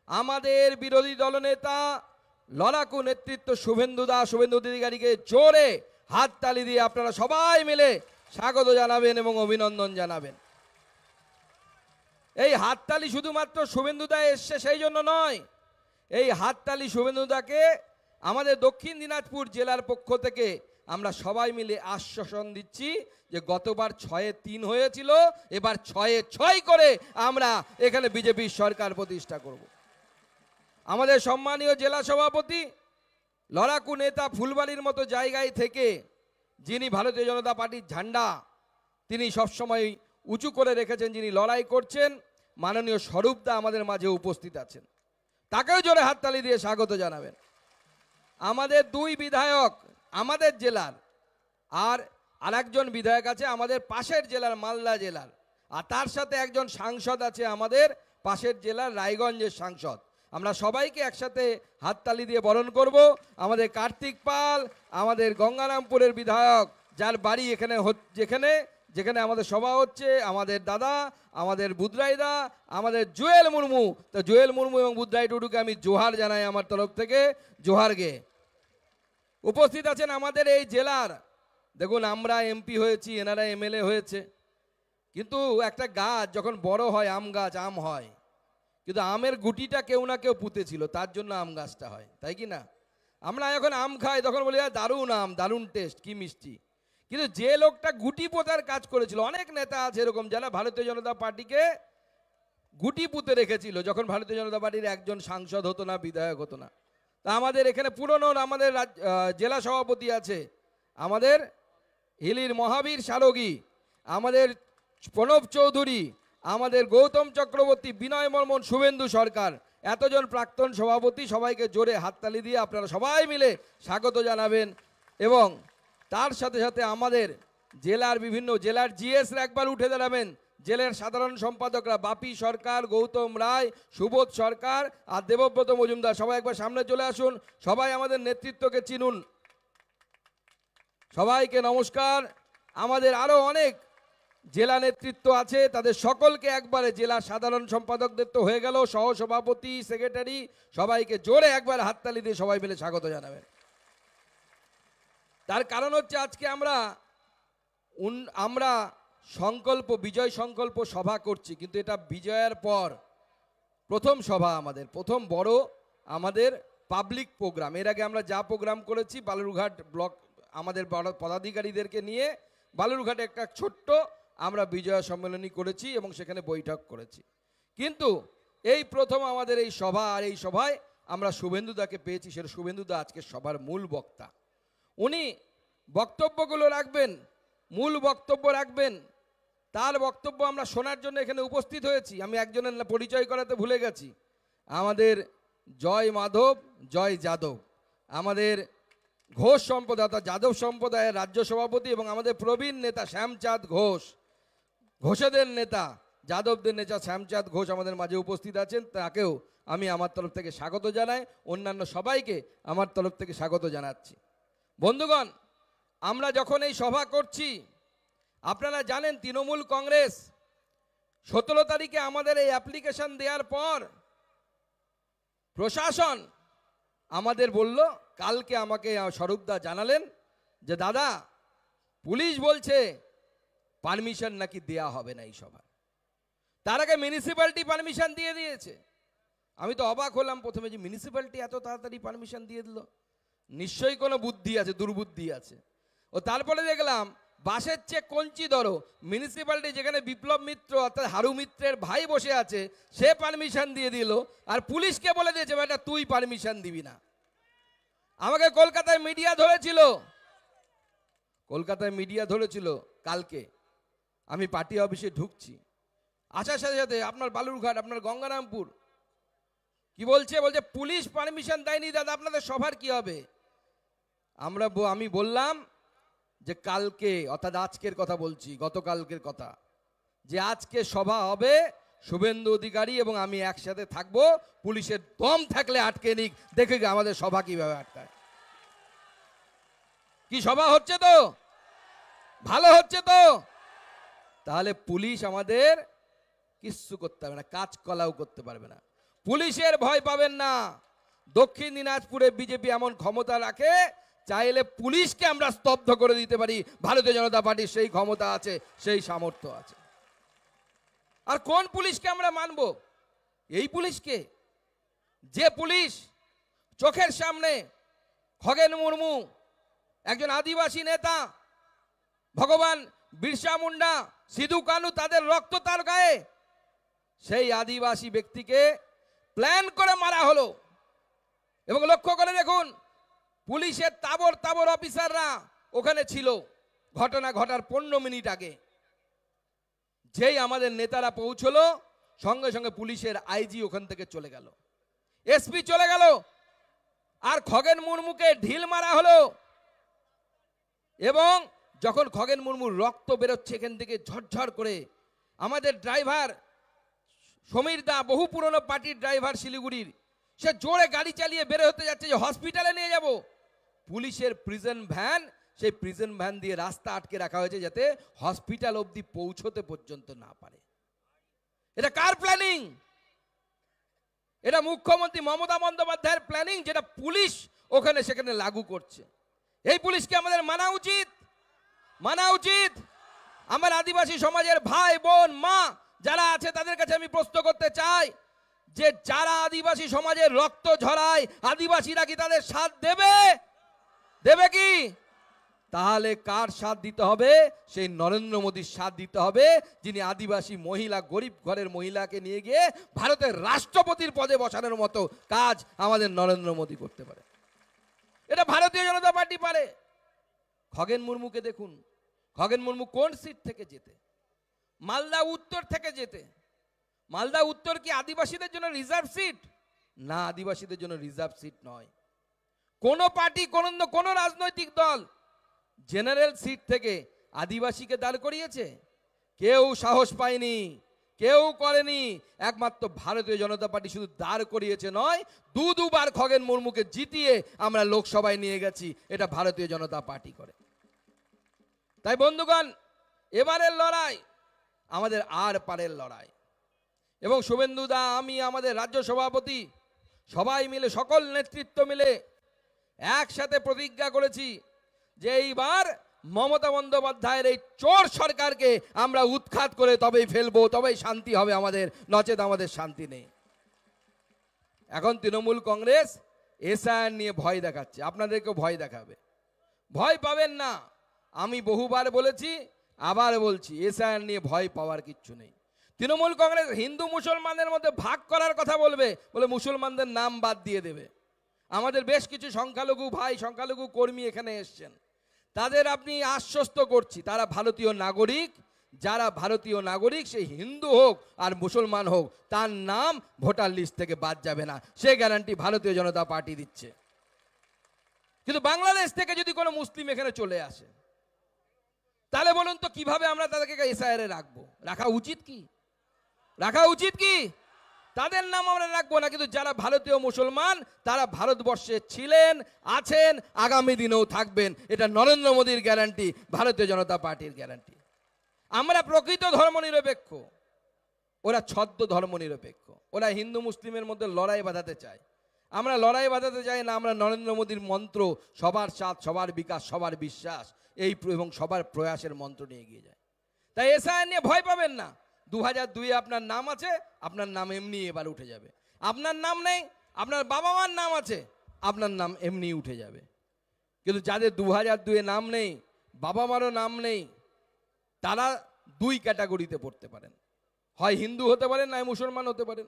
আমাদের বিরোধী দলনেতা লড়াকু নেতৃত্ব শুভেন্দু অধিকারীকে জোরে হাততালি দিয়ে আপনারা সবাই মিলে স্বাগত জানাবেন এবং অভিনন্দন জানাবেন। এই হাততালি শুধুমাত্র শুভেন্দুদা এসছে সেই জন্য নয়, এই হাততালি শুভেন্দুদাকে আমাদের দক্ষিণ দিনাজপুর জেলার পক্ষ থেকে আমরা সবাই মিলে আশ্বাসন দিচ্ছি যে গতবার 6-3 হয়েছিল, এবার 6-6 করে আমরা এখানে বিজেপির সরকার প্রতিষ্ঠা করব। আমাদের সম্মানীয় জেলা সভাপতি লড়াকু নেতা ফুলবাড়ির মতো জায়গায় থেকে যিনি ভারতীয় জনতা পার্টির ঝান্ডা তিনি সবসময় উঁচু করে রেখেছেন, যিনি লড়াই করছেন, মাননীয় স্বরূপদা আমাদের মাঝে উপস্থিত আছেন, তাকেও জোরে হাততালি দিয়ে স্বাগত জানাবেন। আমাদের 2 বিধায়ক আমাদের জেলার, আর আরেকজন বিধায়ক আছে আমাদের পাশের জেলার মালদা জেলার, আর তার সাথে একজন সাংসদ আছে আমাদের পাশের জেলার রায়গঞ্জের সাংসদ। আমরা সবাইকে একসাথে হাততালি দিয়ে বরণ করব। আমাদের কার্তিক পাল, আমাদের গঙ্গারামপুরের বিধায়ক, যার বাড়ি এখানে যেখানে আমাদের সভা হচ্ছে, আমাদের দাদা, আমাদের বুদ্রাইদা, আমাদের জুয়েল মুর্মু। তো জুয়েল মুর্মু এবং বুদ্রাই টুডুকে আমি জোহার জানাই আমার তরফ থেকে, জোহার গে। উপস্থিত আছেন আমাদের এই জেলার, দেখুন আমরা এমপি হয়েছি, এনারা এমএলএ হয়েছে, কিন্তু একটা গাছ যখন বড় হয়, আম গাছ আম হয়, কিন্তু আমের গুটিটা কেউ না কেউ পুঁতেছিল, তার জন্য আম গাছটা হয়, তাই কি না? আমরা যখন আম খাই তখন বলি দারুণ আম, দারুণ টেস্ট, কি মিষ্টি। কিন্তু যে লোকটা গুটি পোতার কাজ করেছিল, অনেক নেতা আছে এরকম যারা ভারতীয় জনতা পার্টিকে গুটি পুঁতে রেখেছিল যখন ভারতীয় জনতা পার্টির একজন সাংসদ হতো না, বিধায়ক হতো না। তা আমাদের এখানে পুরনো আমাদের জেলা সভাপতি আছে, আমাদের হিলির মহাবীর সারোগী, আমাদের প্রণব চৌধুরী, আমাদের গৌতম চক্রবর্তী, বিনয় বর্মন, শুভেন্দু সরকার, এতজন প্রাক্তন সভাপতি, সবাইকে জোরে হাততালি দিয়ে আপনারা সবাই মিলে স্বাগত জানাবেন। এবং তার সাথে সাথে আমাদের জেলার বিভিন্ন জেলার জিএসরা একবার উঠে দাঁড়াবেন, জেলার সাধারণ সম্পাদকরা বাপি সরকার, গৌতম রায়, সুবোধ সরকার আর দেবব্রত মজুমদার, সবাই একবার সামনে চলে আসুন, সবাই আমাদের নেতৃত্বকে চিনুন। সবাইকে নমস্কার। আমাদের আরও অনেক জেলা নেতৃত্ব আছে, তাদের সকলকে একবারে, জেলা সাধারণ সম্পাদকদের তো হয়ে গেল, সহসভাপতি, সেক্রেটারি, সবাইকে জোরে একবার হাততালি দিয়ে সবাই মিলে স্বাগত জানাবেন। তার কারণ হচ্ছে আজকে আমরা সংকল্প, বিজয় সংকল্প সভা করছি, কিন্তু এটা বিজয়ের পর প্রথম সভা, আমাদের প্রথম বড় আমাদের পাবলিক প্রোগ্রাম। এর আগে আমরা যা প্রোগ্রাম করেছি বালুরঘাট ব্লক আমাদের বড় পদাধিকারীদেরকে নিয়ে বালুরঘাটে একটা ছোট্ট আমরা বিজয় সম্মেলনী করেছি এবং সেখানে বৈঠক করেছি। কিন্তু এই প্রথম আমাদের এই সভা, আর এই সভায় আমরা শুভেন্দুদাকে পেয়েছি। সেটা শুভেন্দুদা আজকে সবার মূল বক্তা, উনি বক্তব্যগুলো রাখবেন, মূল বক্তব্য রাখবেন। তার বক্তব্য আমরা শোনার জন্য এখানে উপস্থিত হয়েছি। আমি একজনের পরিচয় করাতে ভুলে গেছি, আমাদের জয় মাধব, জয় যাদব, আমাদের ঘোষ সম্প্রদায় অর্থাৎ যাদব সম্প্রদায়ের রাজ্য সভাপতি এবং আমাদের প্রবীণ নেতা শ্যামচাঁদ ঘোষ, ঘোষেদের নেতা, যাদবদের নেতা শ্যামচাঁদ ঘোষ আমাদের মাঝে উপস্থিত আছেন। তাকেও আমি আমার তরফ থেকে স্বাগত জানাই, অন্যান্য সবাইকে আমার তরফ থেকে স্বাগত জানাচ্ছি। বন্ধুগণ, আমরা যখন এই সভা করছি, আপনারা জানেন তৃণমূল কংগ্রেস 17 তারিখে আমাদের এই অ্যাপ্লিকেশন দেওয়ার পর প্রশাসন আমাদের বলল, কালকে আমাকে স্বরূপদা জানালেন যে দাদা পুলিশ বলছে পারমিশন নাকি দেয়া হবে না এই সভা। তার আগে মিউনিসিপ্যালিটি পারমিশন দিয়ে দিয়েছে। আমি তো অবাক হলাম প্রথমে যে মিউনিসিপ্যালিটি এত তাড়াতাড়ি পারমিশন দিয়ে দিল, নিশ্চয়ই কোনো বুদ্ধি আছে, দুর্বুদ্ধি আছে। ও তারপরে দেখলাম বাসের চেয়ে কঞ্চি ধরো, মিউনিসিপ্যালিটি যেখানে বিপ্লব মিত্র অর্থাৎ হারু মিত্রের ভাই বসে আছে সে পারমিশন দিয়ে দিল, আর পুলিশকে বলে দিয়েছে বেটা তুই পারমিশন দিবি না। আমাকে কলকাতায় মিডিয়া ধরেছিল কালকে, আমি পার্টি অফিসে ঢুকছি, আসার সাথে সাথে আপনার বালুরঘাট, আপনার গঙ্গারামপুর কি বলছে পুলিশ পারমিশন দেয়নি দাদা, আপনাদের সভার কি হবে? আমি বললাম যে কালকে অর্থাৎ আজকের কথা বলছি, গতকালকের কথা, যে আজকে সভা হবে, শুভেন্দু অধিকারী এবং আমি একসাথে থাকবো, পুলিশের দম থাকলে আটকে নিক, দেখে আমাদের সভা কিভাবে আটকায়। কি সভা হচ্ছে তো? ভালো হচ্ছে তো? তাহলে পুলিশ আমাদের কিচ্ছু করতে পারবে না, কাজ কলাও করতে পারবে না। পুলিশের ভয় পাবেন না। দক্ষিণ দিনাজপুরে বিজেপি এমন ক্ষমতা রাখে, চাইলে পুলিশকে আমরা স্তব্ধ করে দিতে পারি। ভারতীয় জনতা পার্টির সেই ক্ষমতা আছে, সেই সামর্থ্য আছে। আর কোন পুলিশকে আমরা মানব? এই পুলিশকে, যে পুলিশ চোখের সামনে খগেন মুর্মু, একজন আদিবাসী নেতা, ভগবান বিরসা মুন্ডা, সিধু কানু, তাদের রক্ত তার গায়ে, সেই আদিবাসী ব্যক্তিকে প্ল্যান করে মারা হলো। এবং লক্ষ্য করে দেখুন, পুলিশের তাবর তাবর অফিসাররা ওখানে ছিল ঘটনা ঘটার 15 মিনিট আগে। যেই আমাদের নেতারা পৌঁছলো, সঙ্গে সঙ্গে পুলিশের আইজি ওখান থেকে চলে গেল, এসপি চলে গেল, আর খগেন মুর্মুকে ঢিল মারা হলো। এবং যখন খগেন মুর্মুর রক্ত বেরোচ্ছে এখান থেকে ঝরঝর করে, আমাদের ড্রাইভার সমীর দা, বহু পুরনো পার্টির ড্রাইভার শিলিগুড়ির, সে জোরে গাড়ি চালিয়ে বের হতে যাচ্ছে যে হসপিটালে নিয়ে যাব, পুলিশের প্রিজন ভ্যান, সেই প্রিজন ভ্যান দিয়ে রাস্তা আটকে রাখা হয়েছে যাতে হসপিটাল অবধি পৌঁছতে পর্যন্ত না পারে। এটা কার প্ল্যানিং? এটা মুখ্যমন্ত্রী মমতা বন্দ্যোপাধ্যায়ের প্ল্যানিং, যেটা পুলিশ ওখানে সেখানে লাগু করছে। এই পুলিশকে আমাদের মানা উচিত, মানা উচিত। আমার আদিবাসী সমাজের ভাই বোন মা যারা আছে তাদের কাছে আমি প্রশ্ন করতে চাই যে যারা আদিবাসী সমাজের রক্ত ঝরায়, আদিবাসীরা কি তাদের সাথ দেবে? দেবে কি? তাহলে কার সাথ দিতে হবে? সেই নরেন্দ্র মোদীর সাথ দিতে হবে, যিনি আদিবাসী মহিলা, গরিব ঘরের মহিলাকে নিয়ে গিয়ে ভারতের রাষ্ট্রপতির পদে বসানোর মতো কাজ আমাদের নরেন্দ্র মোদী করতে পারে। এটা ভারতীয় জনতা পার্টি পারে। খগেন মুর্মুকে দেখুন, খগেন মুর্মু কোন সিট থেকে জেতে? মালদা উত্তর থেকে জেতে। মালদা উত্তর কি আদিবাসীদের জন্য রিজার্ভ সিট? না, আদিবাসীদের জন্য রিজার্ভ সিট নয়। কোন পার্টি, কোন রাজনৈতিক দল জেনারেল সিট থেকে আদিবাসীকে দাঁড় করিয়েছে? কেউ সাহস পায়নি, কেউ করেনি। একমাত্র ভারতীয় জনতা পার্টি শুধু দাঁড় করিয়েছে নয়, দুবার খগেন মুর্মুকে জিতিয়ে আমরা লোকসভায় নিয়ে গেছি। এটা ভারতীয় জনতা পার্টি করে। তাই বন্ধুগণ, এবারের লড়াই আমাদের আর পারের লড়াই। এবং শুভেন্দু দা, আমি, আমাদের রাজ্য সভাপতি সবাই মিলে, সকল নেতৃত্ব মিলে একসাথে প্রতিজ্ঞা করেছি যে এইবার মমতা বন্দ্যোপাধ্যায়ের এই চোর সরকারকে আমরা উৎখাত করে তবেই ফেলবো, তবেই শান্তি হবে আমাদের, নচেত আমাদের শান্তি নেই। এখন তৃণমূল কংগ্রেস এসআইআর নিয়ে ভয় দেখাচ্ছে, আপনাদেরকেও ভয় দেখাবে। ভয় পাবেন না, আমি বহুবার বলেছি, আবার বলছি, এসআইআর নিয়ে ভয় পাওয়ার কিচ্ছু নেই। তৃণমূল কংগ্রেস হিন্দু মুসলমানদের মধ্যে ভাগ করার কথা বলে মুসলমানদের নাম বাদ দিয়ে দেবে। আমাদের বেশ কিছু সংখ্যালঘু ভাই, সংখ্যালঘু কর্মী এখানে এসছেন, তাদের আপনি আশ্বস্ত করছি, তারা ভারতীয় নাগরিক। যারা ভারতীয় নাগরিক, সে হিন্দু হোক আর মুসলমান হোক, তার নাম ভোটার লিস্ট থেকে বাদ যাবে না, সে গ্যারান্টি ভারতীয় জনতা পার্টি দিচ্ছে। কিন্তু বাংলাদেশ থেকে যদি কোনো মুসলিম এখানে চলে আসে, তাহলে বলুন তো কিভাবে আমরা তাদেরকে এসআইআরে রাখবো? রাখা উচিত কি? রাখা উচিত কি? তাদের নাম আমরা রাখবো না। কিন্তু যারা ভারতীয় মুসলমান, তারা ভারতবর্ষে ছিলেন, আছেন, আগামী দিনেও থাকবেন। এটা নরেন্দ্র মোদীর গ্যারান্টি, ভারতীয় জনতা পার্টির গ্যারান্টি। আমরা প্রকৃত ধর্মনিরপেক্ষ, ওরা ছদ্ম ধর্মনিরপেক্ষ। ওরা হিন্দু মুসলিমের মধ্যে লড়াই বাঁধাতে চায়। আমরা লড়াই বাঁধাতে চাই না, আমরা নরেন্দ্র মোদীর মন্ত্র, সবার সাথ, সবার বিকাশ, সবার বিশ্বাস, এই এবং সবার প্রয়াসের মন্ত্র নিয়ে এগিয়ে যায়। তাই এসআইআর নিয়ে ভয় পাবেন না। 2002 আপনার নাম আছে, আপনার নাম এমনি এবার উঠে যাবে। আপনার নাম নেই, আপনার বাবা মার নাম আছে, আপনার নাম এমনি উঠে যাবে। কিন্তু যাদের 2002 নাম নেই, বাবা মারও নাম নেই, তারা দুই ক্যাটাগরিতে পড়তে পারেন। হয় হিন্দু হতে পারেন, নয় মুসলমান হতে পারেন।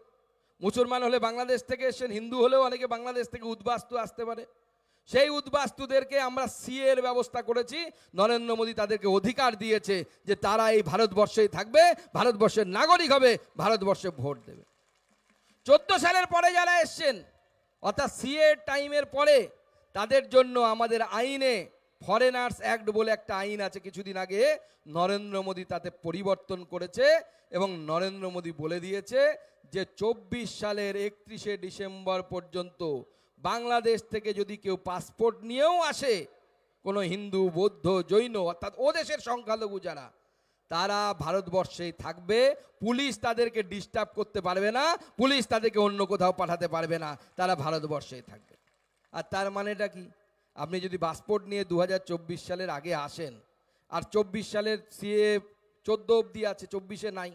মুসলমান হলে বাংলাদেশ থেকে এসেছেন, হিন্দু হলেও অনেকে বাংলাদেশ থেকে উদ্বাস্তু আসতে পারে। সেই উদ্বাস্তুদেরকে আমরা সিএ এর ব্যবস্থা করেছি। নরেন্দ্র মোদী তাদেরকে অধিকার দিয়েছে যে তারা এই ভারতবর্ষেই থাকবে, ভারতবর্ষের নাগরিক হবে, ভারতবর্ষে ভোট দেবে। 14 সালের পরে যারা এসছেন, অর্থাৎ সিএ টাইমের পরে, তাদের জন্য আমাদের আইনে ফরেনার্স অ্যাক্ট বলে একটা আইন আছে, কিছুদিন আগে নরেন্দ্র মোদী তাতে পরিবর্তন করেছে। এবং নরেন্দ্র মোদী বলে দিয়েছে যে 24 সালের 31শে ডিসেম্বর পর্যন্ত বাংলাদেশ থেকে যদি কেউ পাসপোর্ট নিয়েও আসে, কোনো হিন্দু, বৌদ্ধ, জৈন, অর্থাৎ ও দেশের সংখ্যালঘু যারা, তারা ভারতবর্ষেই থাকবে। পুলিশ তাদেরকে ডিস্টার্ব করতে পারবে না, পুলিশ তাদেরকে অন্য কোথাও পাঠাতে পারবে না, তারা ভারতবর্ষেই থাকবে। আর তার মানেটা কি? আপনি যদি পাসপোর্ট নিয়ে 2024 সালের আগে আসেন, আর 24 সালের সিএ 14 অবধি আছে, 24-এ নাই,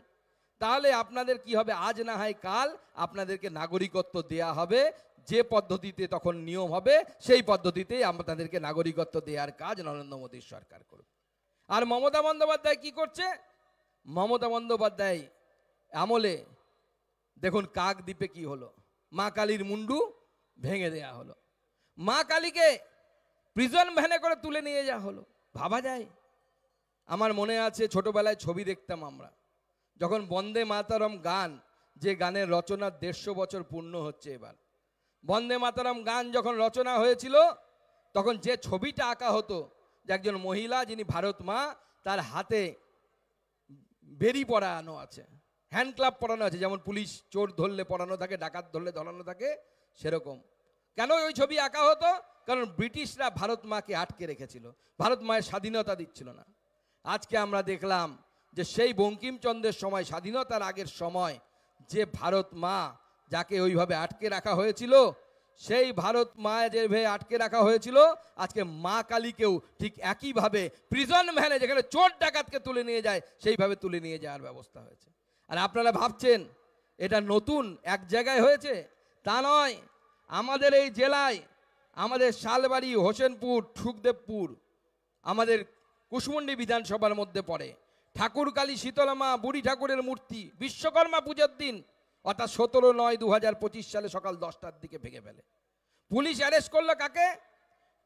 তাহলে আপনাদের কি হবে? আজ না হয় কাল আপনাদেরকে নাগরিকত্ব দেয়া হবে। যে পদ্ধতিতে তখন নিয়ম হবে, সেই পদ্ধতিতেই আপনাদেরকে নাগরিকত্ব দেওয়ার কাজ নরেন্দ্র মোদীর সরকার করবে। আর মমতা বন্দ্যোপাধ্যায় কি করছে? মমতা বন্দ্যোপাধ্যায় আমলে দেখুন কাকদ্বীপে কি হলো, মা কালীর মুন্ডু ভেঙে দেয়া হলো, মা কালীকে প্রিজন ভ্যানে করে তুলে নিয়ে যাওয়া হলো। ভাবা যায়? আমার মনে আছে ছোটবেলায় ছবি দেখতাম আমরা, যখন বন্দে মাতরম গান, যে গানের রচনা 150 বছর পূর্ণ হচ্ছে এবার, বন্দে মাতরম গান যখন রচনা হয়েছিল, তখন যে ছবিটা আঁকা হতো, যে একজন মহিলা যিনি ভারত মা, তার হাতে বেরি পরানো আছে, হ্যান্ড ক্লাব পরানো আছে, যেমন পুলিশ চোর ধরলে পরানো থাকে, ডাকাত ধরলে ধরানো থাকে, সেরকম। কেন ওই ছবি আঁকা হতো? কারণ ব্রিটিশরা ভারত মাকে আটকে রেখেছিল, ভারত মায়ের স্বাধীনতা দিচ্ছিল না। আজকে আমরা দেখলাম যে সেই বঙ্কিমচন্দ্রের সময়, স্বাধীনতার আগের সময়, যে ভারত মা যাকে ওইভাবে আটকে রাখা হয়েছিল, সেই ভারত মা যেভাবে আটকে রাখা হয়েছিল, আজকে মা কালীকেও ঠিক একইভাবে প্রিজন ভ্যানে, যেখানে চোর ডাকাতকে তুলে নিয়ে যায়, সেইভাবে তুলে নিয়ে যাওয়ার ব্যবস্থা হয়েছে। আর আপনারা ভাবছেন এটা নতুন এক জায়গায় হয়েছে, তা নয়। আমাদের এই জেলায়, আমাদের শালবাড়ি, হোসেনপুর, সুখদেবপুর, আমাদের কুশমুন্ডি বিধানসভার মধ্যে পড়ে। ঠাকুরকালী শীতলা মা বুড়ি ঠাকুরের মূর্তি বিশ্বকর্মা পূজার দিন অর্থাৎ 17/9/2025 সালে সকাল 10টার দিকে ভেঙে ফেলে। পুলিশ অ্যারেস্ট করলো কাকে?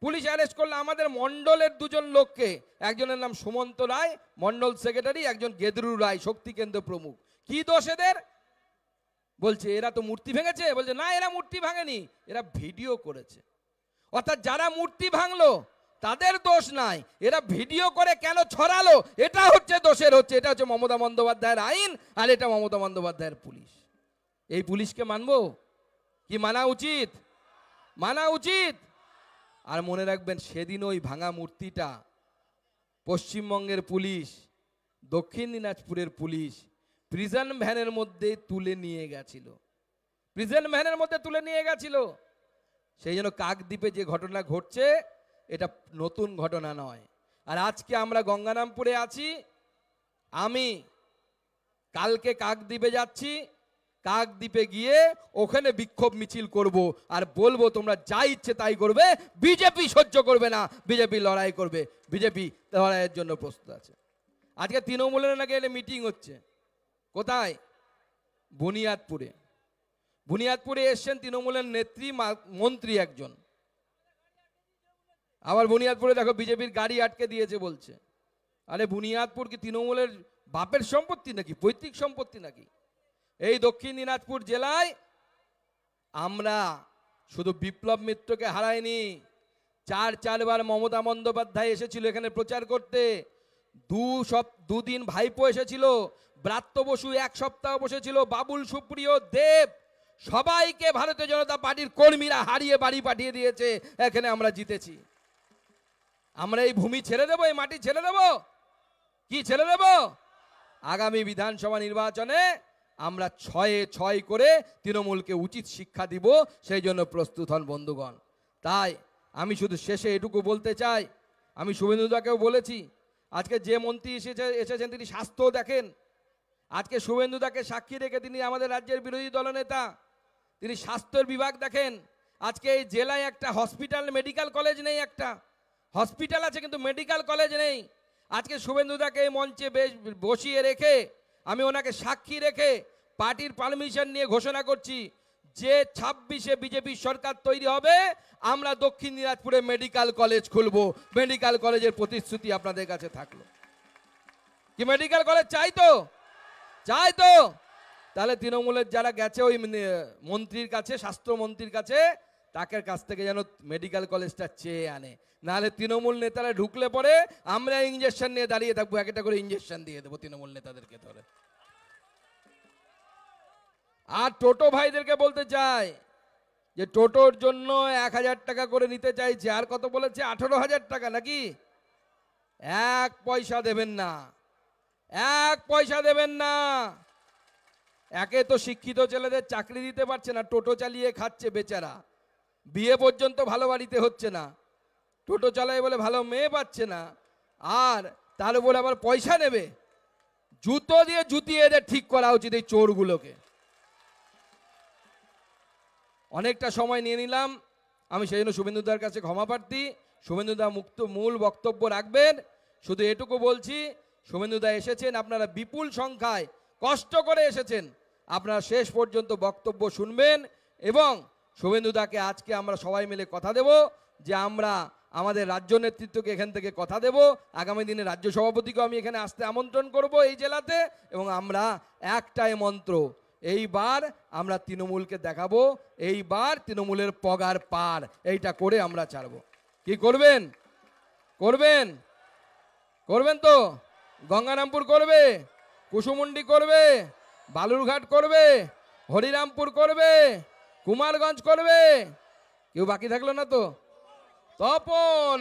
পুলিশ অ্যারেস্ট করলো আমাদের মণ্ডলের দুজন লোককে, একজনের নাম সুমন্ত রায় মণ্ডল সেক্রেটারি, একজন গেদরু রায় শক্তি কেন্দ্র প্রমুখ। কি দোষ এদের? বলছে এরা তো মূর্তি ভেঙেছে। বলছে না, এরা মূর্তি ভাঙেনি, এরা ভিডিও করেছে। অর্থাৎ যারা মূর্তি ভাঙলো তাদের দোষ নাই, এরা ভিডিও করে কেন ছড়ালো এটা হচ্ছে দোষের। এটা হচ্ছে মমতা বন্দ্যোপাধ্যায়ের আইন, আর এটা মমতা বন্দ্যোপাধ্যায়ের পুলিশ। এই পুলিশকে মানবো কি? মানা উচিত, মানা উচিত। আর মনে রাখবেন, সেদিন ওই ভাঙা মূর্তিটা পশ্চিমবঙ্গের পুলিশ, দক্ষিণ দিনাজপুরের পুলিশ প্রিজন ভ্যানের মধ্যে তুলে নিয়ে গেছিল, প্রিজন ভ্যানের মধ্যে তুলে নিয়ে গেছিল। সেই জন্য কাকদ্বীপে যে ঘটনা ঘটছে এটা নতুন ঘটনা নয়। আর আজকে আমরা গঙ্গারামপুরে আছি, আমি কালকে কাকদ্বীপে যাচ্ছি, কাকদ্বীপে গিয়ে ওখানে বিক্ষোভ মিছিল করব আর বলবো তোমরা যা ইচ্ছে তাই করবে, বিজেপি সহ্য করবে না, বিজেপি লড়াই করবে, বিজেপি লড়াইয়ের জন্য প্রস্তুত আছে। আজকে তৃণমূলের নাকি একটা মিটিং হচ্ছে, কোথায়? বুনিয়াদপুরে। বুনিয়াদপুরে এসছেন তৃণমূলের নেত্রী মন্ত্রী একজন, আবার বুনিয়াদপুরে দেখো বিজেপির গাড়ি আটকে দিয়েছে বলছে। আরে বুনিয়াদপুর কি তৃণমূলের বাপের সম্পত্তি নাকি, পৈতৃক সম্পত্তি নাকি? এই দক্ষিণ দিনাজপুর জেলায় আমরা শুধু বিপ্লব মিত্রকে হারাইনি, চারবার মমতা বন্দ্যোপাধ্যায় এসেছিল এখানে প্রচার করতে, দুদিন ভাইপো এসেছিল, ব্রাত্য বসু 1 সপ্তাহ বসেছিল, বাবুল সুপ্রিয়, দেব, সবাইকে ভারতীয় জনতা পার্টির কর্মীরা হারিয়ে বাড়ি পাঠিয়ে দিয়েছে। এখানে আমরা জিতেছি। আমরা এই ভূমি ছেড়ে দেব, এই মাটি ছেড়ে দেব? কি ছেড়ে দেব? আগামী বিধানসভা নির্বাচনে আমরা 6-6 করে তৃণমূলকে উচিত শিক্ষা দিব, সেই জন্য প্রস্তুত হন বন্ধুগণ। তাই আমি শুধু শেষে এটুকু বলতে চাই, আমি শুভেন্দুদাকেও বলেছি, আজকে যে মন্ত্রী এসেছেন তিনি স্বাস্থ্য দেখেন। আজকে শুভেন্দুদাকে সাক্ষী রেখে তিনি আমাদের রাজ্যের বিরোধী দলনেতা, তিনি স্বাস্থ্যের বিভাগ দেখেন। আজকে এই জেলায় একটা হসপিটাল, মেডিকেল কলেজ নেই, একটা হসপিটাল আছে কিন্তু মেডিকেল কলেজ নেই। আজকে শুভেন্দুদাকে এই মঞ্চে বসিয়ে রেখে আমি ওনাকে সাক্ষী রেখে পার্টির পারমিশন নিয়ে ঘোষণা করছি যে 26-এ বিজেপি সরকার তৈরি হবে, আমরা দক্ষিণ দিনাজপুরে মেডিকেল কলেজ খুলব। মেডিকেল কলেজের প্রতিশ্রুতি আপনাদের কাছে থাকলো। কি মেডিকেল কলেজ চাই তো? চাই তো? তাহলে তৃণমূলের যারা গেছে ওই মন্ত্রীর কাছে, স্বাস্থ্যমন্ত্রীর কাছে, তাদের কাছ থেকে যেন মেডিকেল কলেজটা চেয়ে আনে, নাহলে তৃণমূল নেতারা ঢুকলে পরে আমরা ইঞ্জেকশন নিয়ে দাঁড়িয়ে থাকবো, একটা করে ইঞ্জেকশন দিয়ে দেবো তৃণমূল নেতাদেরকে ধরে। আর টোটো ভাইদেরকে বলতে চাই যে টোটোর জন্য 1000 টাকা করে নিতে চাইছে, আর কত বলেছে? 18,000 টাকা নাকি? 1 পয়সা দেবেন না, 1 পয়সা দেবেন না। একে তো শিক্ষিত ছেলেদের চাকরি দিতে পারছে না, টোটো চালিয়ে খাচ্ছে বেচারা, বিয়ে পর্যন্ত ভালো বাড়িতে হচ্ছে না, টোটো চালায় বলে ভালো মেয়ে পাচ্ছে না, আর তার উপর আবার পয়সা নেবে। জুতো দিয়ে জুতিয়ে এদের ঠিক করা উচিত এই চোরগুলোকে। অনেকটা সময় নিয়ে নিলাম, আমি সেই জন্য শুভেন্দুদার কাছে ক্ষমা প্রার্থী। শুভেন্দুদা মূল বক্তব্য রাখবেন। শুধু এটুকু বলছি, শুভেন্দুদা এসেছেন, আপনারা বিপুল সংখ্যায় কষ্ট করে এসেছেন, আপনারা শেষ পর্যন্ত বক্তব্য শুনবেন। এবং শুভেন্দুদাকে আজকে আমরা সবাই মিলে কথা দেব যে আমরা আমাদের রাজ্য নেতৃত্বকে এখান থেকে কথা দেব, আগামী দিনে রাজ্য সভাপতিকেও আমি এখানে আসতে আমন্ত্রণ করব এই জেলাতে, এবং আমরা একটাই মন্ত্র, এইবার আমরা তৃণমূলকে দেখাবো, এইবার তৃণমূলের পগার পার, এইটা করে আমরা ছাড়বো। কি করবেন? করবেন? করবেন তো? গঙ্গারামপুর করবে, কুসুমুন্ডি করবে, বালুরঘাট করবে, হরিরামপুর করবে, কুমারগঞ্জ করবে, কেউ বাকি থাকলো না তো? তপন,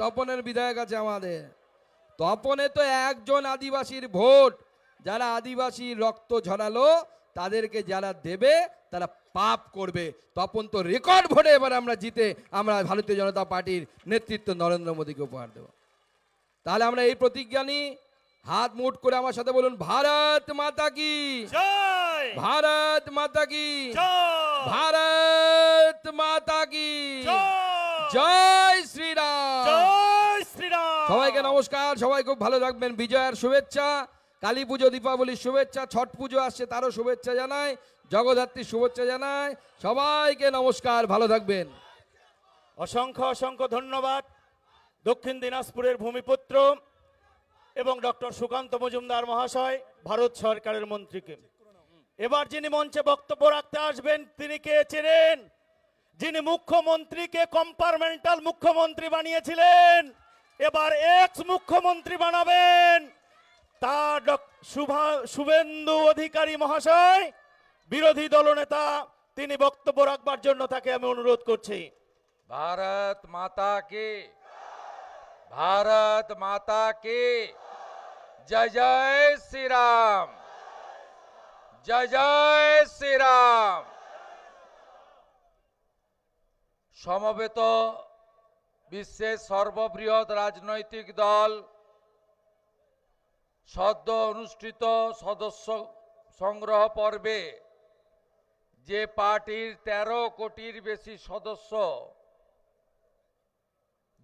তপনের বিধায়ক আছে আমাদের। তপনে তো একজন আদিবাসীর ভোট, যারা আদিবাসী রক্ত ঝরালো তাদেরকে যারা দেবে তারা পাপ করবে। তপন তো রেকর্ড ভোটে এবার আমরা জিতে আমরা ভারতীয় জনতা পার্টির নেতৃত্ব নরেন্দ্র মোদীকে উপহার দেব। তাহলে আমরা এই প্রতিজ্ঞা নিই, হাত মুঠ করে আমার সাথে বলুন, ভারত মাতা কি জয়, ভারত মাতা কি জয়, ভারত মাতা কি জয়, জয় শ্রীরাম, জয় শ্রীরাম, সবাইকে নমস্কার, সবাই খুব ভালো থাকবেন। বিজয়ার শুভেচ্ছা, কালী পুজো দীপাবলির শুভেচ্ছা, ছট পুজো আসছে তারও শুভেচ্ছা জানাই, জগদ্ধাত্রীর শুভেচ্ছা জানাই। সবাইকে নমস্কার, ভালো থাকবেন। অসংখ্য অসংখ্য ধন্যবাদ দক্ষিণ দিনাজপুরের ভূমিপুত্র এবং ডক্টর সুকান্ত মজুমদার মহাশয়, ভারত সরকারের মন্ত্রীকে। এবার যিনি মঞ্চে বক্তব্য রাখতে আসবেন তিনি কে চেনেন? যিনি মুখ্যমন্ত্রীকে কম্পার্টমেন্টাল মুখ্যমন্ত্রী বানিয়েছিলেন, এবার এক্স মুখ্যমন্ত্রী বানাবেন, তা শুভেন্দু অধিকারী মহাশয়, বিরোধী দলনেতা। তিনি বক্তব্য রাখবার জন্য তাকে আমি অনুরোধ করছি। भारत माता की, भारत माता की जय जय श्री राम, जय जय श्री राम। সমবেত বিশ্বের সর্ববৃহৎ রাজনৈতিক দল সদ্য অনুষ্ঠিত সদস্য সংগ্রহ পর্বে যে পার্টির 13 কোটির বেশি সদস্য,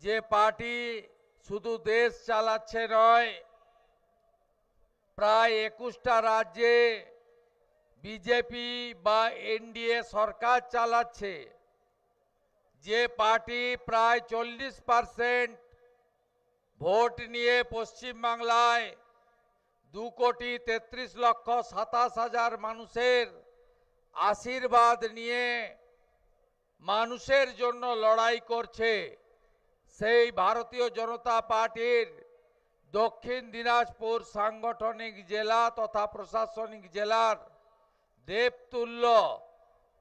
যে পার্টি শুধু দেশ চালাচ্ছে নয়, প্রায় 21টা রাজ্যে বিজেপি বা এনডিএ সরকার চালাচ্ছে, যে পার্টি প্রায় 40% ভোট নিয়ে পশ্চিমবাংলায় 2,33,27,000 মানুষের আশীর্বাদ নিয়ে মানুষের জন্য লড়াই করছে, সেই ভারতীয় জনতা পার্টির দক্ষিণ দিনাজপুর সাংগঠনিক জেলা তথা প্রশাসনিক জেলার দেবতুল্য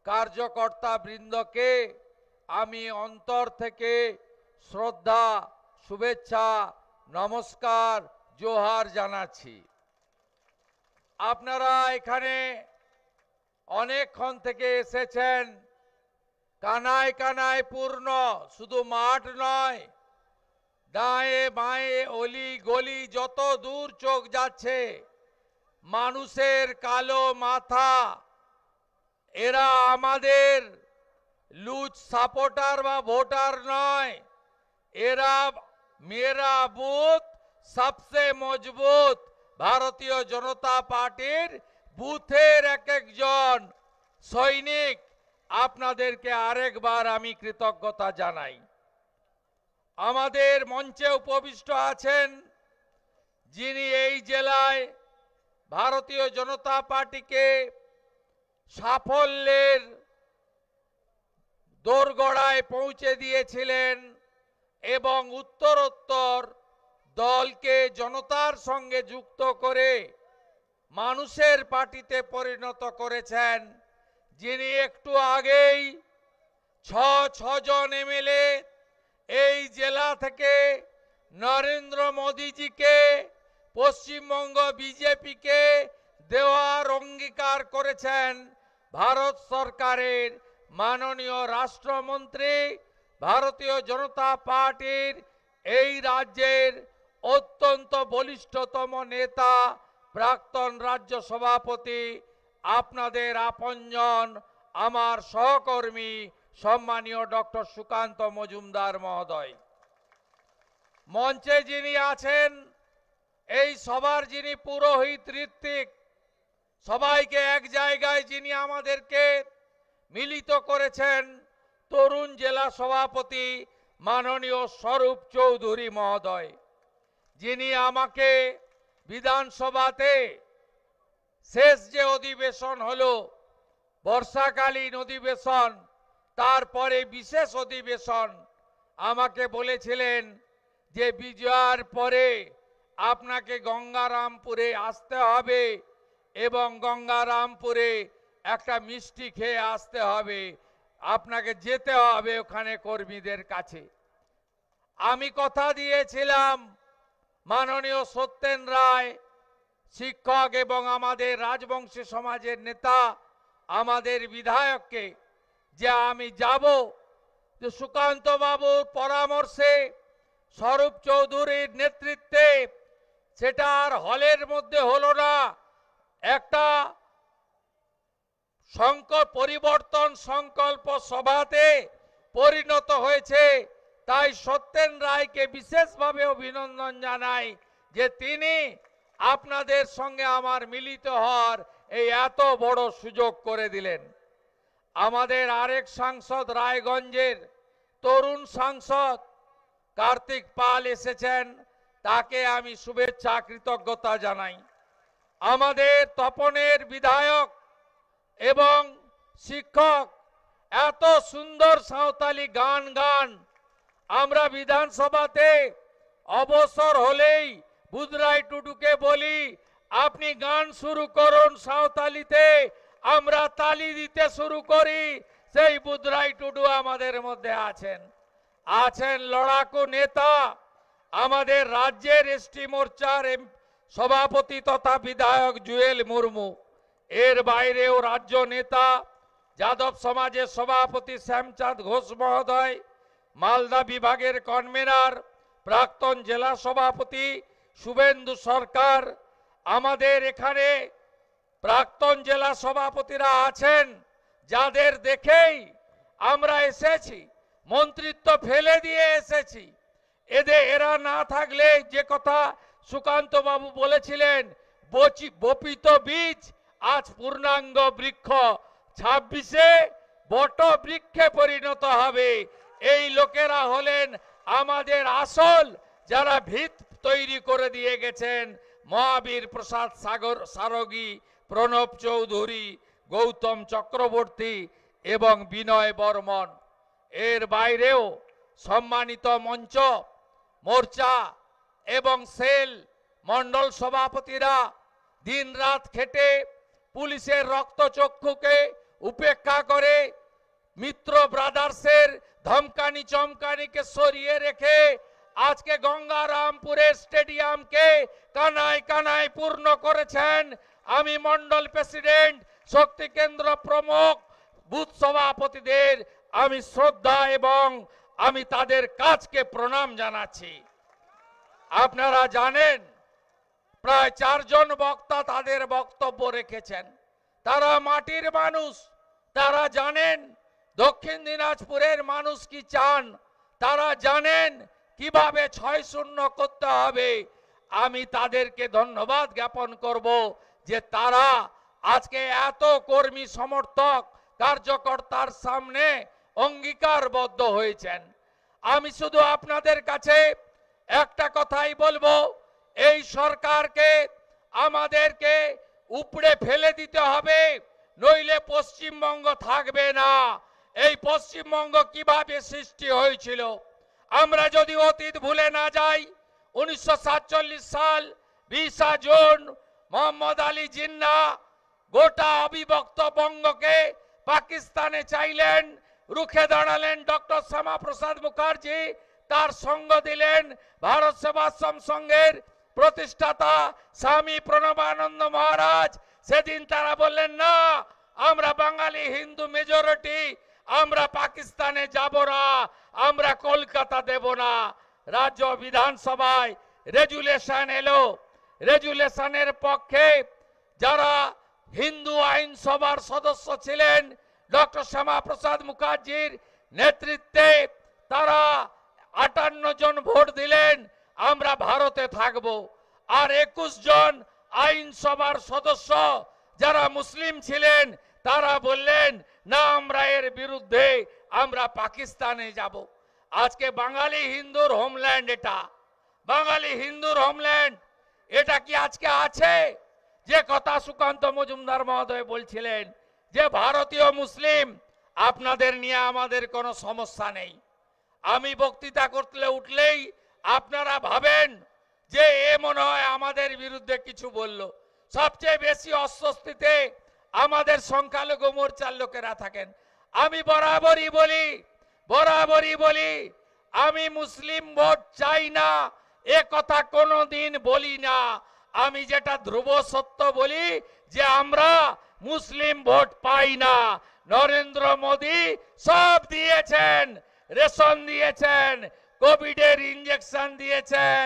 কার্যকর্তা বৃন্দকে আমি অন্তর থেকে শ্রদ্ধা, শুভেচ্ছা, নমস্কার, জোহার জানাচ্ছি। আপনারা এখানে অনেকক্ষণ থেকে এসেছেন, কানায় কানায় পূর্ণ, শুধু মাঠ নয়, ডায়ে বাঁয়ে অলি গলি যত দূর চোখ যাচ্ছে মানুষের কালো মাথা। এরা আমাদের লুজ সাপোর্টার বা ভোটার নয়, এরা মেরা বুথ সবচেয়ে মজবুত ভারতীয় জনতা পার্টির বুথের এক একজন সৈনিক। আপনাদেরকে আরেকবার আমি কৃতজ্ঞতা জানাই। আমাদের মঞ্চে উপবিষ্ট আছেন যিনি এই জেলায় ভারতীয় জনতা পার্টিকে সাফল্যের দোরগোড়ায় পৌঁছে দিয়েছিলেন এবং উত্তরোত্তর দলকে জনতার সঙ্গে যুক্ত করে মানুষের পার্টিতে পরিণত করেছেন, যিনি একটু আগেই 6 জন এমএলএ এই জেলা থেকে নরেন্দ্র মোদীজিকে, পশ্চিমবঙ্গ বিজেপিকে দেওয়ার অঙ্গীকার করেছেন। ভারত সরকারের মাননীয় রাষ্ট্রমন্ত্রী, ভারতীয় জনতা পার্টির এই রাজ্যের অত্যন্ত বলিষ্ঠতম নেতা, প্রাক্তন রাজ্য সভাপতি, আপনাদের আপনজন, আমার সহকর্মী সম্মানীয় ডক্টর সুকান্ত মজুমদার মহোদয়। মঞ্চে যিনি আছেন, এই সবার যিনি পুরোহিত ঋত্বিক, সবাইকে এক জায়গায় যিনি আমাদেরকে মিলিত করেছেন, তরুণ জেলা সভাপতি মাননীয় স্বরূপ চৌধুরী মহোদয়, যিনি আমাকে বিধানসভাতে শেষ যে অধিবেশন হলো বর্ষাকালীন অধিবেশন, তারপরে বিশেষ অধিবেশন, আমাকে বলেছিলেন যে বিজয়ার পরে আপনাকে গঙ্গারামপুরে আসতে হবে এবং গঙ্গারামপুরে একটা মিষ্টি খেয়ে আসতে হবে, আপনাকে যেতে হবে ওখানে কর্মীদের কাছে। আমি কথা দিয়েছিলাম মাননীয় সত্যেন রায় শিক্ষক এবং আমাদের রাজবংশী সমাজের নেতা, আমাদের বিধায়ককে, যে আমি যাব, যে সুকান্ত বাবুর পরামর্শে, স্বরূপ চৌধুরীর নেতৃত্বে, সেটা আর হলের মধ্যে হলো না, একটা পরিবর্তন সংকল্প সভাতে পরিণত হয়েছে। তাই সত্যেন রায়কে বিশেষভাবে অভিনন্দন জানাই যে তিনি আপনাদের সঙ্গে আমার মিলিত হওয়ার এই এত বড় সুযোগ করে দিলেন। আমাদের আরেক সাংসদ রায়গঞ্জের তরুণ সাংসদ কার্তিক পাল এসেছেন, তাকে আমি শুভেচ্ছা কৃতজ্ঞতা জানাই। আমাদের তপনের বিধায়ক এবং শিক্ষক এত সুন্দর সাঁওতালি গান আমরা বিধানসভাতে অবসর হলেই বুধরাই টুডুকে বলি আপনি গান শুরু করুন সাঁওতালিতে, আমরা তালি দিতে শুরু করি। সেই বুধরাই টুডু আমাদের মধ্যে আছেন লড়াকু নেতা আমাদের রাজ্যের এসটি মোর্চার সভাপতি তথা বিধায়ক জুয়েল মুর্মু। এর বাইরেও রাজ্য নেতা যাদব সমাজের সভাপতি শ্যামচাঁদ ঘোষ মহোদয়, মালদা বিভাগের কনভেনার প্রাক্তন জেলা সভাপতি শুভেন্দু সরকার, আমাদের এখানে প্রাক্তন জেলা সভাপতিরা আছেন যাদের দেখেই আমরা এসেছি, মন্ত্রিত্ব ফেলে দিয়ে এসেছি। এরা না থাকলে যে কথা সুকান্ত বাবু বলেছিলেন, বপিত বীজ আজ পূর্ণাঙ্গ বৃক্ষ, 26-এ বট বৃক্ষে পরিণত হবে। এই লোকেরা হলেন আমাদের আসল যারা ভিত তৈরি করে দিয়ে গেছেন, মহাবীর প্রসাদ সারগী, প্রণব চৌধুরী, গৌতম চক্রবর্তী এবং বিনয় বর্মন। এর বাইরেও সম্মানিত মঞ্চ, মোর্চা এবং সেল মণ্ডল সভাপতিরা দিনরাত খেটে পুলিশের রক্তচক্ষুকে উপেক্ষা করে মিত্র ব্রাদার্সের ধমকানি চমকানিকে সরিয়ে রেখে আজকে গঙ্গারামপুরের স্টেডিয়ামকে কানায় কানায় পূর্ণ করেছেন। আমি মণ্ডল প্রেসিডেন্ট, শক্তি কেন্দ্র প্রমুখ, বুথ সভাপতিদের আমি শ্রদ্ধা এবং আমি তাদের কাজকে প্রণাম জানাচ্ছি। আপনারা জানেন প্রায় 4 জন বক্তা তাদের বক্তব্য রেখেছেন। তারা মাটির মানুষ, তারা জানেন দক্ষিণ দিনাজপুরের মানুষ কি চান, তারা জানেন কিভাবে 6-0 করতে হবে। আমি তাদেরকে ধন্যবাদ জ্ঞাপন করব যে তারা আজকে এত কর্মী সমর্থক কার্যকর্তার সামনে অঙ্গীকারবদ্ধ হয়েছেন। আমি শুধু আপনাদের কাছে একটা কথাই বলবো, এই সরকারকে আমাদেরকে উপড়ে ফেলে দিতে হবে, নইলে পশ্চিমবঙ্গ থাকবে না। এই পশ্চিমবঙ্গ কিভাবে সৃষ্টি হয়েছিল আমরা যদি অতীত ভুলে না যাই, 1947 সাল 20 জুন মোহাম্মদ আলী জিন্না গোটা অবিভক্ত বঙ্গকে পাকিস্তানে চাইলেন, রুখে দাঁড়ালেন ডক্টর শ্যামাপ্রসাদ মুখার্জি, তার সঙ্গ দিলেন ভারত সেবাশ্রম সংঘের প্রতিষ্ঠাতা স্বামী প্রণবানন্দ মহারাজ। সেদিন তারা বললেন না, আমরা বাঙালি হিন্দু মেজরিটি, আমরা পাকিস্তানে যাব না, আমরা কলকাতা দেব না। রাজ্য বিধানসভায় রেজুলেশন এলো, রেজুলেশনের পক্ষে যারা হিন্দু আইনসভার সদস্য ছিলেন ডক্টর শ্যামাপ্রসাদ মুখার্জির নেতৃত্বে, তারা 58 জন ভোট দিলেন আমরা ভারতে থাকব। আর 21 জন আইনসভার সদস্য যারা মুসলিম ছিলেন তারা বললেন না, আমরা এর বিরুদ্ধে, আমরা পাকিস্তানে যাব। আজকে বাঙালি হিন্দুর হোমল্যান্ড, এটা বাঙালি হিন্দুর হোমল্যান্ড, এটা কি আজকে আছে? যে কথা সুকান্ত মজুমদার মহোদয় বলছিলেন যে ভারতীয় মুসলিম, আপনাদের নিয়ে আমাদের কোনো সমস্যা নেই। আমি বক্তৃতা করতে উঠলেই আপনারা ভাবেন যে এ মনে হয় আমাদের বিরুদ্ধে কিছু বলল। সবচেয়ে বেশি অস্বস্তিতে আমাদের সংখ্যালঘু মোর্চার লোকেরা থাকেন। আমি বরাবরই বলি আমি মুসলিম ভোট চাই না, এ কথা কোনোদিন বলি না। আমি যেটা ধ্রুব সত্য বলি যে আমরা মুসলিম ভোট পাই না। নরেন্দ্র মোদী সব দিয়েছেন, রেশন দিয়েছেন, কোভিডের ইঞ্জেকশন দিয়েছেন,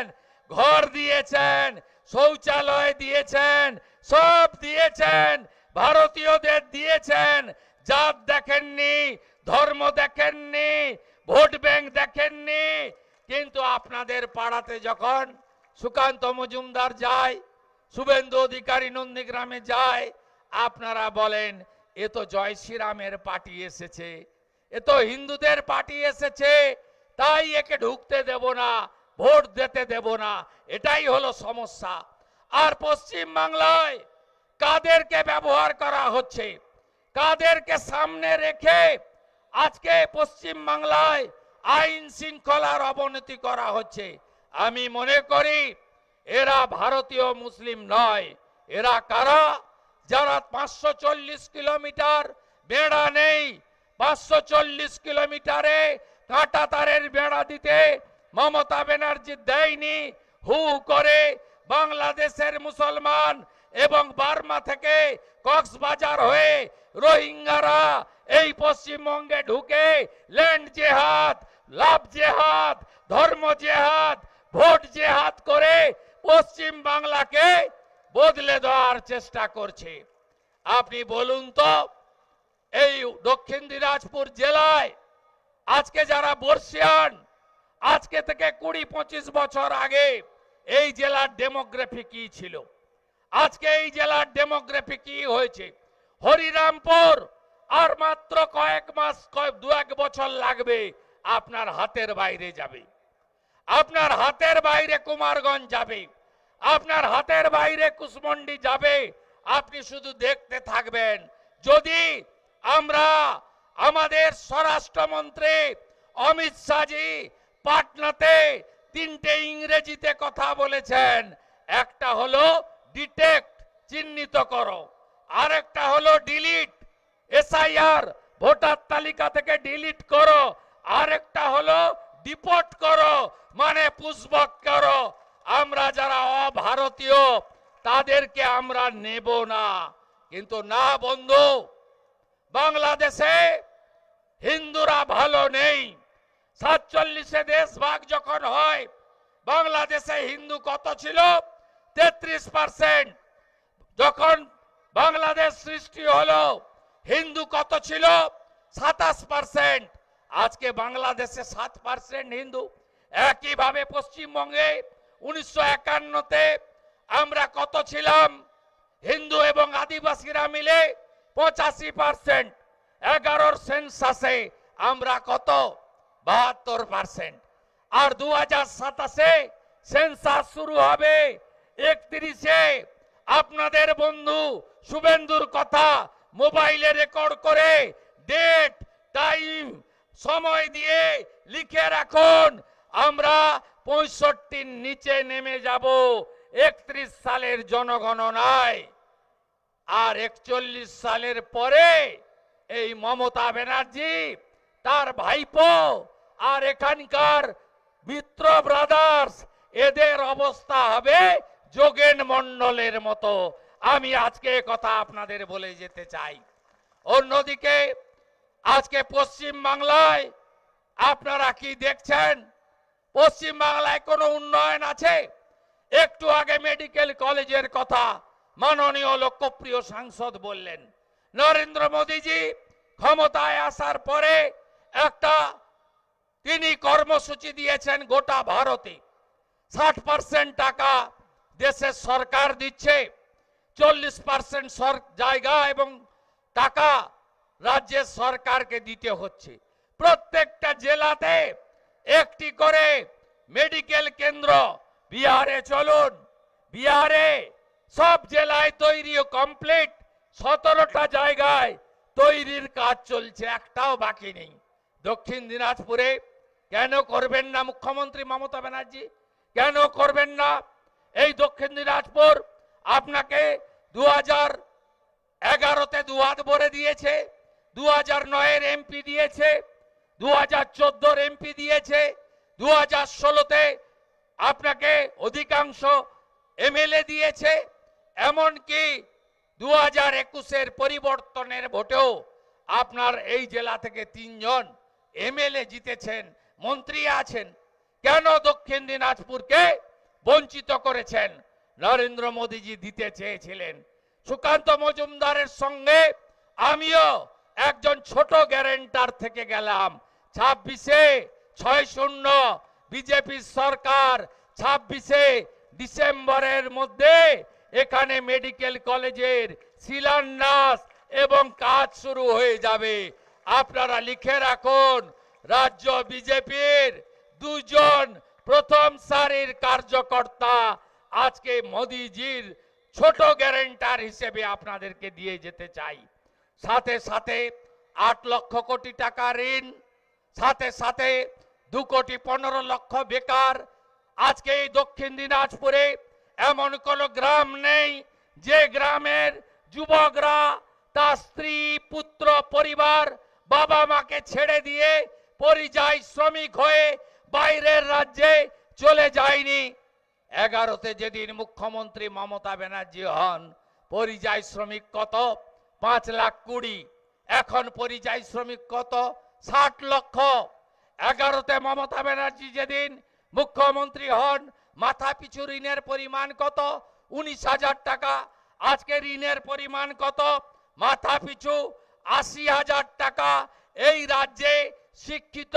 ঘর দিয়েছেন, শৌচালয় দিয়েছেন, সব দিয়েছেন, ভারতীয়দের দিয়েছেন। জাত দেখেননি, ধর্ম দেখেননি, ভোট ব্যাংক দেখেননি, কিন্তু আপনাদের পাড়াতে যখন সুকান্ত মজুমদার যায়, শুভেন্দু অধিকারী নন্দীগ্রামে যায়, আপনারা বলেন এ তো জয় শ্রীরামের পার্টি এসেছে, এ তো হিন্দুদের পার্টি এসেছে, তাই একে ঢুকতে দেব না, ভোট দিতে দেব না। এটাই হলো সমস্যা। আর পশ্চিম বাংলায় কাদেরকে ব্যবহার করা হচ্ছে, কাদেরকে সামনে রেখে আজকে পশ্চিম বাংলায় আইন শৃঙ্খলার অবনতি করা হচ্ছে। আমি মনে করি এরা ভারতীয় মুসলিম নয়। এরা কারা? যারা 540 কিলোমিটার বেড়া নেই, 540 কিলোমিটারে কাঁটা তারের বেড়া দিতে মমতা ব্যানার্জি দেয়নি, হু করে বাংলাদেশের মুসলমান এবং বার্মা থেকে কক্সবাজার হয়ে রোহিঙ্গারা এই পশ্চিমবঙ্গে ঢুকে ল্যান্ড জেহাদ, লাভ জেহাদ, ধর্ম জেহাদ, ভোট জেহাদ করে পশ্চিম বাংলাকে বদলে দেওয়ার চেষ্টা করছে। আপনি বলুন তো, এই দক্ষিণ দিনাজপুর জেলায় আজকে যারা বর্ষিয়ান, আজকে থেকে 20-25 বছর আগে এই জেলার ডেমোগ্রাফি কি ছিল? আজকে এই জেলার ডেমোগ্রাফি কি হয়েছে? হরিরামপুর আর মাত্র কয়েক মাস, 2-1 বছর লাগবে, আপনার হাতের বাইরে যাবে। আপনার হাতের বাইরে কুমারগঞ্জ যাবে, আপনার হাতের বাইরে কুশমন্ডি যাবে। আপনি শুধু দেখতে থাকবেন। যদি আমরা আমাদের স্বরাষ্ট্রমন্ত্রী অমিত শাহজি পাটনাতে 3টে ইংরেজিতে কথা বলেছেন। একটা হলো ডিটেক্ট, চিহ্নিত করো, আরেকটা হলো ডিলিট, এসআইআর ভোটার তালিকা থেকে ডিলিট করো, আরেকটা হলো ডিপোর্ট করো, মানে পুষবক করো। আমরা যারা অভারতীয় তাদেরকে আমরা নেব না। কিন্তু না বন্ধু, বাংলাদেশে হিন্দুরা ভালো নেই। 47-এ দেশভাগ যখন হয়, বাংলাদেশে হিন্দু কত ছিল? 33%। যখন বাংলাদেশ সৃষ্টি হলো, হিন্দু কত ছিল? 27%। আজকে বাংলাদেশে 7% হিন্দু। একইভাবে পশ্চিমবঙ্গে 1951-তে আমরা কত ছিলাম? হিন্দু এবং আদিবাসীরা মিলে 85%। 11-র সেন্সাসে আমরা কত? 72%। আর 2027-এ সেন্সাস শুরু হবে। 31-এ আপনাদের বন্ধু শুভেন্দুর কথা মোবাইলে রেকর্ড করে ডেট, টাইম, সময় দিয়ে লিখে রাখুন। আমরা 65-র নিচে নেমে যাব 31 সালের জনগণনায়। আর 41 সালের পরে এই মমতা ব্যানার্জি, তার ভাইপো আর এখানকার মিত্র ব্রাদার্স, এদের অবস্থা হবে যোগেন মণ্ডলের মতো। আমি আজকে কথা আপনাদের বলে যেতে চাই। অন্যদিকে আজকে পশ্চিম বাংলায় আপনারা কি দেখছেন? পশ্চিম বাংলায় কোনো উন্নয়ন আছে? একটু আগে মেডিকেল কলেজের কথা মাননীয় লোকপ্রিয় সাংসদ বললেন। নরেন্দ্র মোদীজি ক্ষমতায় আসার পরে একটা তিনি কর্মসূচি দিয়েছেন গোটা ভারতে। 60% টাকা দেশের সরকার দিচ্ছে, 40% জায়গা এবং টাকা রাজ্যের সরকারকে দিতে হচ্ছে। প্রত্যেকটা জেলাতে একটি করে মেডিকেল কেন্দ্র। বিহারে চলুন, বিহারে সব জেলায় তৈরি কমপ্লিট, 17টা জায়গায় তৈরির কাজ চলছে, একটাও বাকি নেই। দক্ষিণ দিনাজপুরে কেন করবেন না মুখ্যমন্ত্রী মমতা ব্যানার্জি? কেন করবেন না? এই দক্ষিণ দিনাজপুর আপনাকে 2011-তে দুহাত ভরে দিয়েছে, 2009-এর এমপি দিয়েছে, 2014-র এমপি দিয়েছে, 2016-তে আপনাকে অধিকাংশ এমএলএ দিয়েছে, এমনকি 2021-এর পরিবর্তনের ভোটেও আপনার এই জেলা থেকে 3 জন এমএলএ জিতেছেন, মন্ত্রী আছেন। কেন দক্ষিণ দিনাজপুরকে বঞ্চিত করেছেন? নরেন্দ্র মোদীজি দিতে চেয়েছিলেন। সুকান্ত মজুমদারের সঙ্গে আমিও একজন ছোট গ্যারেন্টার থেকে গেলাম। 26-এ 6-0 বিজেপি সরকার 26-এ ডিসেম্বরের মধ্যে এখানে মেডিকেল কলেজের শিলান্যাস এবং কাজ শুরু হয়ে যাবে। আপনারা লিখে রাখুন, রাজ্য বিজেপির দুজন প্রথম সারির কার্যকর্তা আজকে মোদিজির ছোট গ্যারান্টার হিসেবে আপনাদেরকে দিয়ে যেতে চাই। সাথে সাথে 8 লক্ষ কোটি টাকা ঋণ, সাথে সাথে 2 কোটি 15 লক্ষ বেকার। আজকে এই দক্ষিণ দিনাজপুরে এমন কোন গ্রাম নেই যে গ্রামের যুবকরা তার স্ত্রী পুত্র পরিবার বাবা মাকে ছেড়ে দিয়ে পরিযায়ী শ্রমিক হয়ে বাইরের রাজ্যে চলে যায়নি। 11-তে যেদিন মুখ্যমন্ত্রী মমতা ব্যানার্জি হন, পরিযায়ী শ্রমিক কত? 5,20,000। এখন পরিযায়ী শ্রমিক কত? 60 লক্ষ। 11-তে মমতা ব্যানার্জি যেদিন মুখ্যমন্ত্রী হন, মাথা পিছু ঋণের পরিমাণ কত? 19,000 টাকা। আজকে ঋণের পরিমাণ কত? মাথা পিছু 80,000 টাকা। এই রাজ্যে শিক্ষিত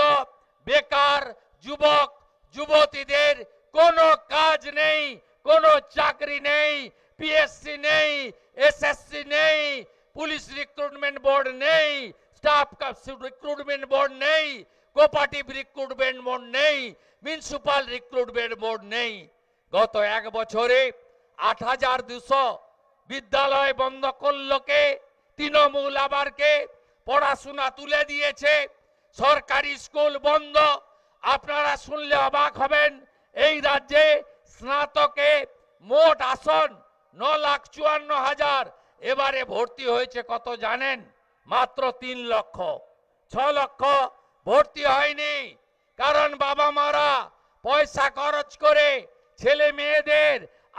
বেকার যুবক যুবতীদের কোনো কাজ নেই, কোনো চাকরি নেই, পিএসসি নেই, এসএসসি নেই, পুলিশ রিক্রুটমেন্ট বোর্ড নেই, স্টাফ রিক্রুটমেন্ট বোর্ড নেই, কোঅপারেটিভ রিক্রুটমেন্ট বোর্ড নেই, মিউনিসিপাল রিক্রুটমেন্ট বোর্ড নেই। গত 1 বছরে 8,200 বিদ্যালয় বন্ধ করল কে? তৃণমূল আবার কে? পড়াশোনা তুলে দিয়েছে, সরকারি স্কুল বন্ধ। আপনারা শুনলে অবাক হবেন, এই রাজ্যে স্নাতকে মোট আসন 9,54,000। এবারে ভর্তি হয়েছে কত জানেন? মাত্র 3 লক্ষ। 6 লক্ষ ভর্তি হয়নি, কারণ বাবা মারা পয়সা খরচ করে ছেলে মেয়েদের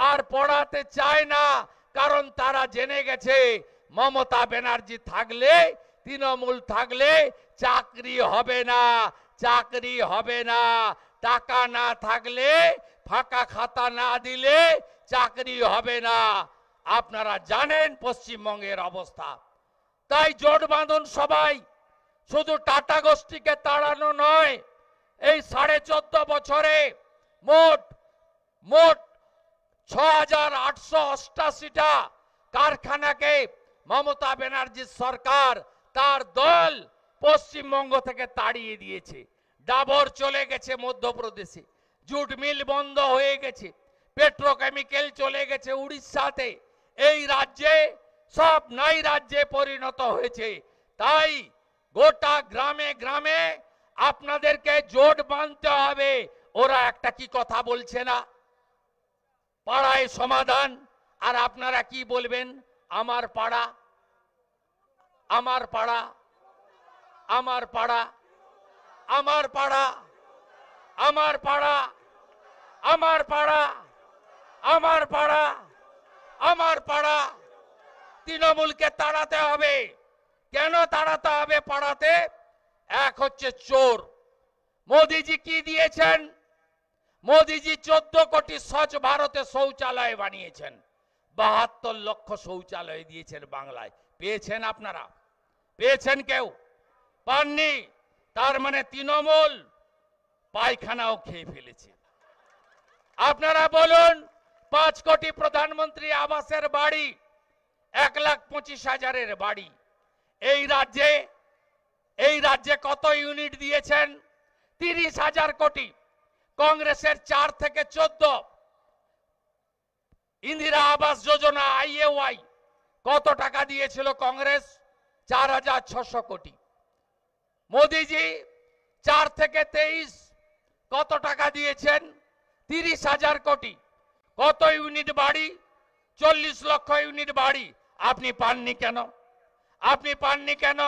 আর পড়াতে চায় না, কারণ তারা জেনে গেছে মমতা ব্যানার্জি থাকলে, তৃণমূল থাকলে চাকরি হবে না, চাকরি হবে না। টাকা না থাকলে, ফাঁকা খাতা না দিলে চাকরি হবে না। আপনারা জানেন পশ্চিমবঙ্গের অবস্থা। তাই জোট বাঁধুন সবাই। শুধু টাটা গোষ্ঠীকে তাড়ানো নয়, এই 14.5 বছরে মোট 6,888টা কারখানাকে মমতা ব্যানার্জির সরকার তার দল পশ্চিমবঙ্গ থেকে তাড়িয়ে দিয়েছে। ডাবর চলে গেছে মধ্যপ্রদেশে, জুট মিল বন্ধ হয়ে গেছে, পেট্রোকেমিক্যাল চলে গেছে উড়িষ্যাতে। এই রাজ্যে সব নাই রাজ্যে পরিণত হয়েছে। তাই গোটা গ্রামে গ্রামে আপনাদেরকে জোট বাঁধতে হবে। ওরা একটা কি কথা বলছে না, পাড়ায় সমাধান, আর আপনারা কি বলবেন? আমার পাড়া, আমার পাড়া, আমার পাড়া, আমার পাড়া, আমার পাড়া, আমার পাড়া, আমার পাড়া, আমার পাড়া। তৃণমূলকে তাড়াতে হবে। কেন তাড়াতে হবে পাড়াতে? এক হচ্ছে চোর। মোদিজি কি দিয়েছেন? মোদিজি 14 কোটি স্বচ্ছ ভারতে শৌচালয় বানিয়েছেন। 72 লক্ষ শৌচালয় দিয়েছেন বাংলায়। পেয়েছেন আপনারা? পেয়েছেন কেউ? পাননি। তার মানে তৃণমূল পায়খানাও খেয়ে ফেলেছে। আপনারা বলুন, 5 কোটি প্রধানমন্ত্রী আবাসের বাড়ি, 1,25,000-এর বাড়ি। এই রাজ্যে কত ইউনিট দিয়েছেন? 30,000 কোটি। কংগ্রেসের 4 থেকে 14। ইন্দিরা আবাস যোজনা IAY কত টাকা দিয়েছিল কংগ্রেস? 4,600 কোটি। মোদিজি 4 থেকে 23 কত টাকা দিয়েছেন? 30,000 কোটি। কত ইউনিট বাড়ি? 40 লক্ষ ইউনিট বাড়ি। আপনি পাননি কেন? আপনি পাননি কেন?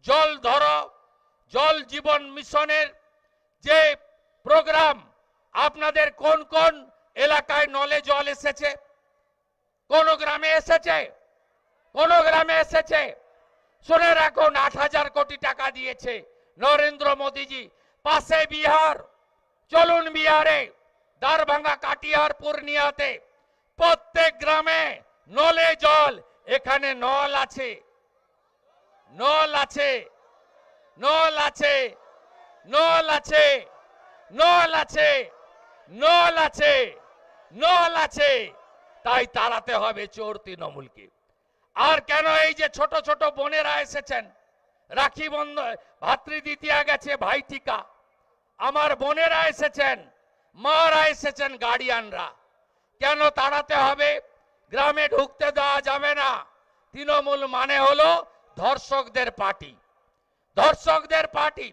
জল ধরো, জল জীবন মিশনের যে প্রোগ্রাম, আপনাদের কোন কোন এলাকায় নলে জল এসেছে? কোন গ্রামে এসেছে? কোন গ্রামে এসেছে? শুনে রাখুন, 8,000 কোটি টাকা দিয়েছে নরেন্দ্র মোদীজি। পাশে বিহার, চলুন বিহারে, দারভাঙ্গা, কাটিহার, পূর্ণিয়াতে প্রত্যেক গ্রামে নলে জল। এখানে নল আছে, নল আছে, নল আছে। নল আছে, নল আছে, নল আছে, নল আছে, তাই তাড়াতে হবে চোর তৃণমূলকে। আর কেন এই যে ছোট ছোট বোনেরা এসেছেন, রাখি বন্ধন, ভাতৃদ্বিতীয়া গেছে, ভাইটিকা, আমার বোনেরা এসেছেন, মারা এসেছেন, গার্ডিয়ানরা, কেন তাড়াতে হবে? গ্রামে ঢুকতে দেওয়া যাবে না। তৃণমূল মানে হলো ধর্ষকদের পার্টি, ধর্ষকদের পার্টি।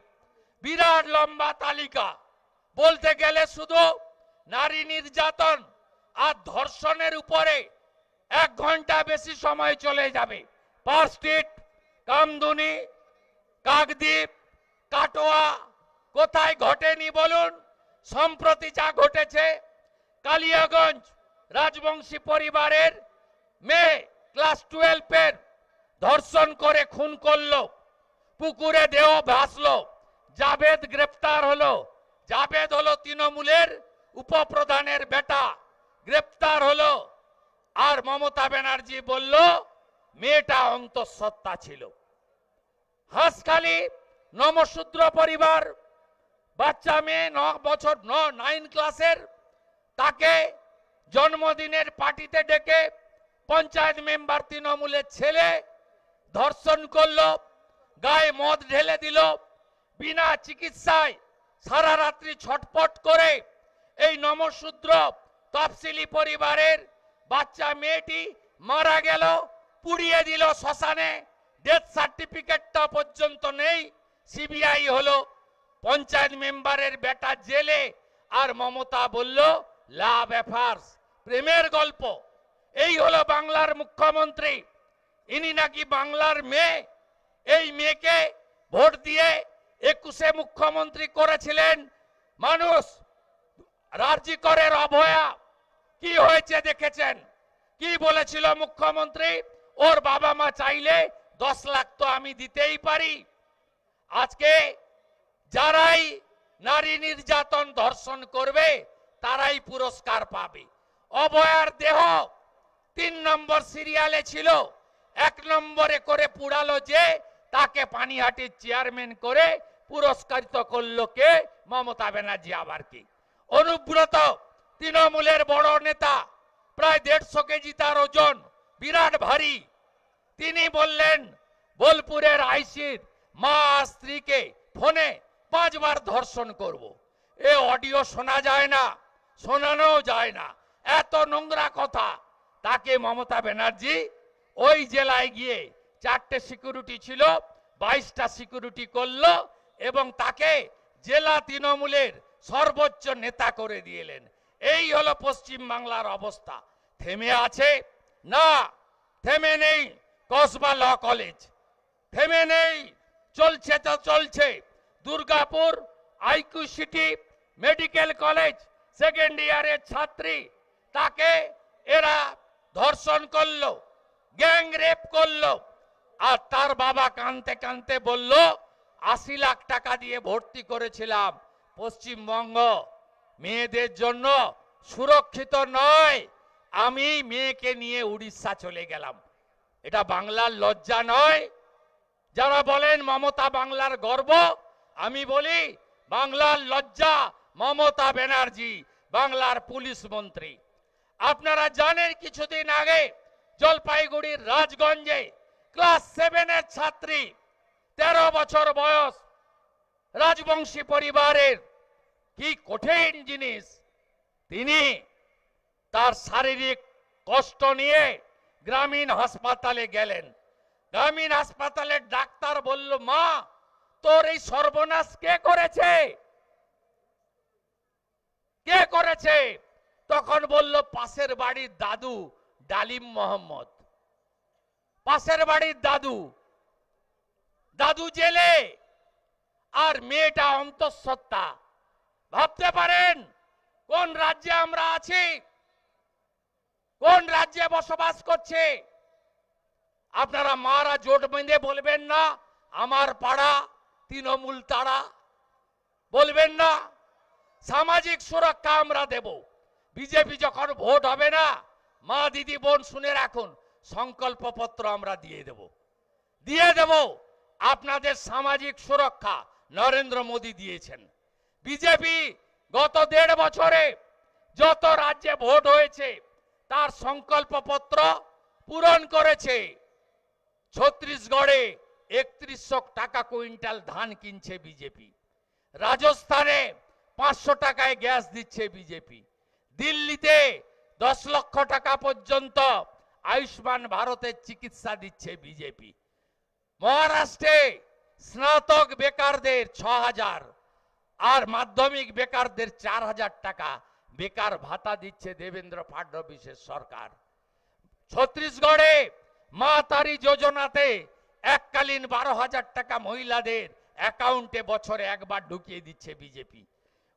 বিরাট লম্বা তালিকা, বলতে গেলে শুধু নারী নির্যাতন আর ধর্ষণের উপরে 1 ঘন্টা বেশি সময় চলে যাবে। পার্ক স্ট্রিট, কামদুনি, কাকদ্বীপ, কাটোয়া, কোথায় ঘটেনি বলুন? সম্প্রতি যা ঘটেছে, কালিয়াগঞ্জ রাজবংশী পরিবারের মেয়ে ক্লাস 12-এর ধর্ষণ করে খুন করলো, পুকুরে দেহ ভাসলো, জাভেদ গ্রেপ্তার হলো। জাভেদ হলো তৃণমূলের উপপ্রধানের বেটা, গ্রেপ্তার হলো। আর মমতা ব্যানার্জি বলল মেয়েটা অন্তঃসত্ত্বা ছিল। হাঁসখালি নমশূদ্র পরিবার, বাচ্চা মেয়ে 9 বছর 9 ক্লাসের, তাকে জন্মদিনের পার্টিতে ডেকে পঞ্চায়েত মেম্বার তৃণমূলের ছেলে ধর্ষণ করলো, গায়ে মদ ঢেলে দিল, বিনা চিকিৎসায় সারা রাত্রি ছটপট করে এই নমশূদ্র তফসিলি পরিবারের বাচ্চা মেয়েটি মারা গেল, পুড়িয়ে দিল শ্মশানে। ডেথ সার্টিফিকেটটা পর্যন্ত নেই। সিবিআই হলো, পঞ্চায়েত মেম্বারের বেটা জেলে, আর মমতা বলল লাভ অ্যাফেয়ার্স, প্রেমের গল্প। এই হলো বাংলার মুখ্যমন্ত্রী। ইনি নাকি বাংলার মেয়ে। এই মেয়েকে ভোট দিয়ে 21-এ মুখ্যমন্ত্রী করেছিলেন মানুষ। রাজি করের অভয়া কি হয়েছে দেখেছেন? কি বলেছিল মুখ্যমন্ত্রী? ওর বাবা মা চাইলে 10 লাখ তো আমি দিতেই পারি। আজকে যারাই নারী নির্যাতন ধর্ষণ করবে তারাই পুরস্কার পাবে। অভয়ার দেহ 3 নম্বর সিরিয়ালে ছিল, 1 নম্বরে করে পুড়ালো যে, তাকে পানিহাটির চেয়ারম্যান করে পুরস্কৃত করলো কে? মমতা ব্যানার্জি। আবার কি অনুব্রত, তৃণমূলের বড় নেতা, প্রায় 150 কেজি তার ওজন, বিরাট ভারী। তিনি বললেন বোলপুরের আইসির মা স্ত্রীকে ফোনে 5 বার ধর্ষণ করব। এ অডিও শোনা যায় না, শোনানো যায় না, এত নোংরা কথা। তাকে মমতা ব্যানার্জি ওই জেলায় গিয়ে 4টে সিকিউরিটি ছিল, 22টা সিকিউরিটি করলো এবং তাকে জেলা তৃণমূলের সর্বোচ্চ নেতা করে দিলেন। এই হলো পশ্চিম বাংলার অবস্থা। থেমে আছে না, থেমে নেই। কসবা ল কলেজ থেমে নেই, চলছে তো চলছে। Durgapur IQ city medical college second ইয়ারের ছাত্রী, তাকে এরা ধর্ষণ করলো, গ্যাং রেপ করলো, আর তার বাবা কাঁদতে কাঁদতে বলল 80 লাখ টাকা দিয়ে ভর্তি করেছিলাম। পশ্চিমবঙ্গ মেয়েদের জন্য সুরক্ষিত নয়, আমি মেয়েকে নিয়ে উড়িষ্যা চলে গেলাম। এটা বাংলার লজ্জা নয়? যারা বলেন মমতা বাংলার গর্ব, আমি বলি বাংলার লজ্জা মমতা ব্যানার্জি, বাংলার পুলিশ মন্ত্রী। আপনারা জানেন কিছুদিন আগে জলপাইগুড়ির রাজগঞ্জে ক্লাস 7-এর ছাত্রী, 13 বছর বয়স, রাজবংশী পরিবারের, কি কঠিন জিনিস। তিনি তার শারীরিক কষ্ট নিয়ে গ্রামীণ হাসপাতালে গেলেন। গ্রামীণ হাসপাতালের ডাক্তার বলল, মা তোর এই সর্বনাশ কে করেছে? কে করেছে? তখন বলল পাশের বাড়ির দাদু ডালিম মোহাম্মদ। পাশের বাড়ির দাদু, দাদু জেলে আর মেয়েটা অন্তঃসত্ত্বা। ভাবতে পারেন কোন রাজ্যে আমরা আছি, কোন রাজ্যে বসবাস করছে। আপনারা মারা জোট বেঁধে বলবেন না আমার পাড়া তৃণমূল তাড়া, বলবেন না সামাজিক সুরক্ষা আমরা দেব। বিজেপি যখন ভোট হবে না, মা দিদি বোন শুনে রাখুন, সংকল্পপত্র আমরা দিয়ে দেব। আপনাদের সামাজিক সুরক্ষা নরেন্দ্র মোদী দিয়েছেন। বিজেপি গত 1.5 বছরে যত রাজ্যে ভোট হয়েছে তার সংকল্পপত্র পূরণ করেছে। ছত্তিশগড়ে 3100 টাকা কুইন্টাল ধান কিনছে বিজেপি। রাজস্থানে 500 টাকায় গ্যাস দিচ্ছে বিজেপি। দিল্লিতে 10 লক্ষ টাকা পর্যন্ত আয়ুষ্মান ভারতের চিকিৎসা দিচ্ছে বিজেপি। মহারাষ্ট্রে স্নাতক বেকারদের 6000 আর মাধ্যমিক বেকারদের 4000 টাকা বেকার ভাতা দিচ্ছে দেবেন্দ্র ফাডনবিসের সরকার। ছত্তিশগড়ে মা তারি যোজনাতে এককালীন 12,000 টাকা মহিলাদের অ্যাকাউন্টে বছরে একবার ঢুকিয়ে দিচ্ছে বিজেপি।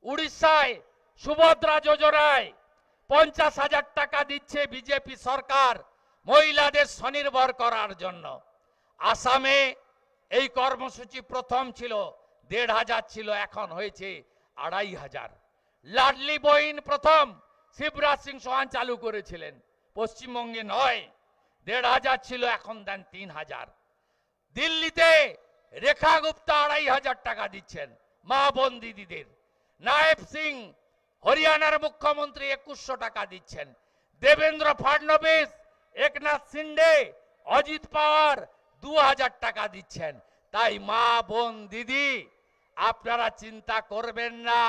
উড়িষ্যায় সুভদ্রা যোজনায় 50,000 টাকা দিচ্ছে বিজেপি সরকার মহিলাদের স্বনির্ভর করার জন্য। আসামে এই কর্মসূচি প্রথম ছিল 1,500 ছিল, এখন হয়েছে 2,500। লাডলি বহিন প্রথম শিবরাজ সিং চৌহান চালু করেছিলেন, পশ্চিমবঙ্গে নয়। 1,500 ছিল, এখন দেন 3,000। দিল্লিতে রেখা গুপ্তা 2,500 টাকা দিচ্ছেন মা বোন দিদিদের। নায়েব সিং হরিয়ানার মুখ্যমন্ত্রী 2100 টাকা দিচ্ছেন। দেবেন্দ্র ফাডনবিস, একনাথ শিন্ডে, অজিত পাওয়ার 2000 টাকা দিচ্ছেন। তাই মা বোন দিদি আপনারা চিন্তা করবেন না,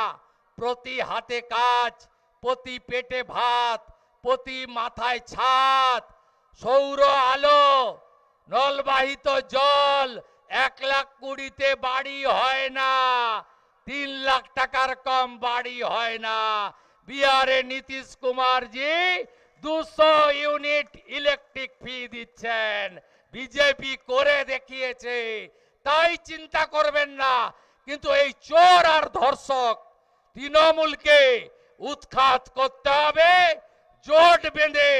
প্রতি হাতে কাজ, প্রতি পেটে ভাত, প্রতি মাথায় ছাদ, সৌর আলো, নলবাহিত জল। 1,20,000-তে বাড়ি হয় না, 3 লাখ টাকার কম বাড়ি হয় না। বিহারে নীতিশ কুমার জি 200 ইউনিট ইলেকট্রিক ফি দিচ্ছেন, বিজেপি করে দেখিয়েছে। তাই চিন্তা করবেন না। কিন্তু এই চোর আর ধর্ষক তৃণমূলকে উৎখাত করতে হবে, জোট বেঁধে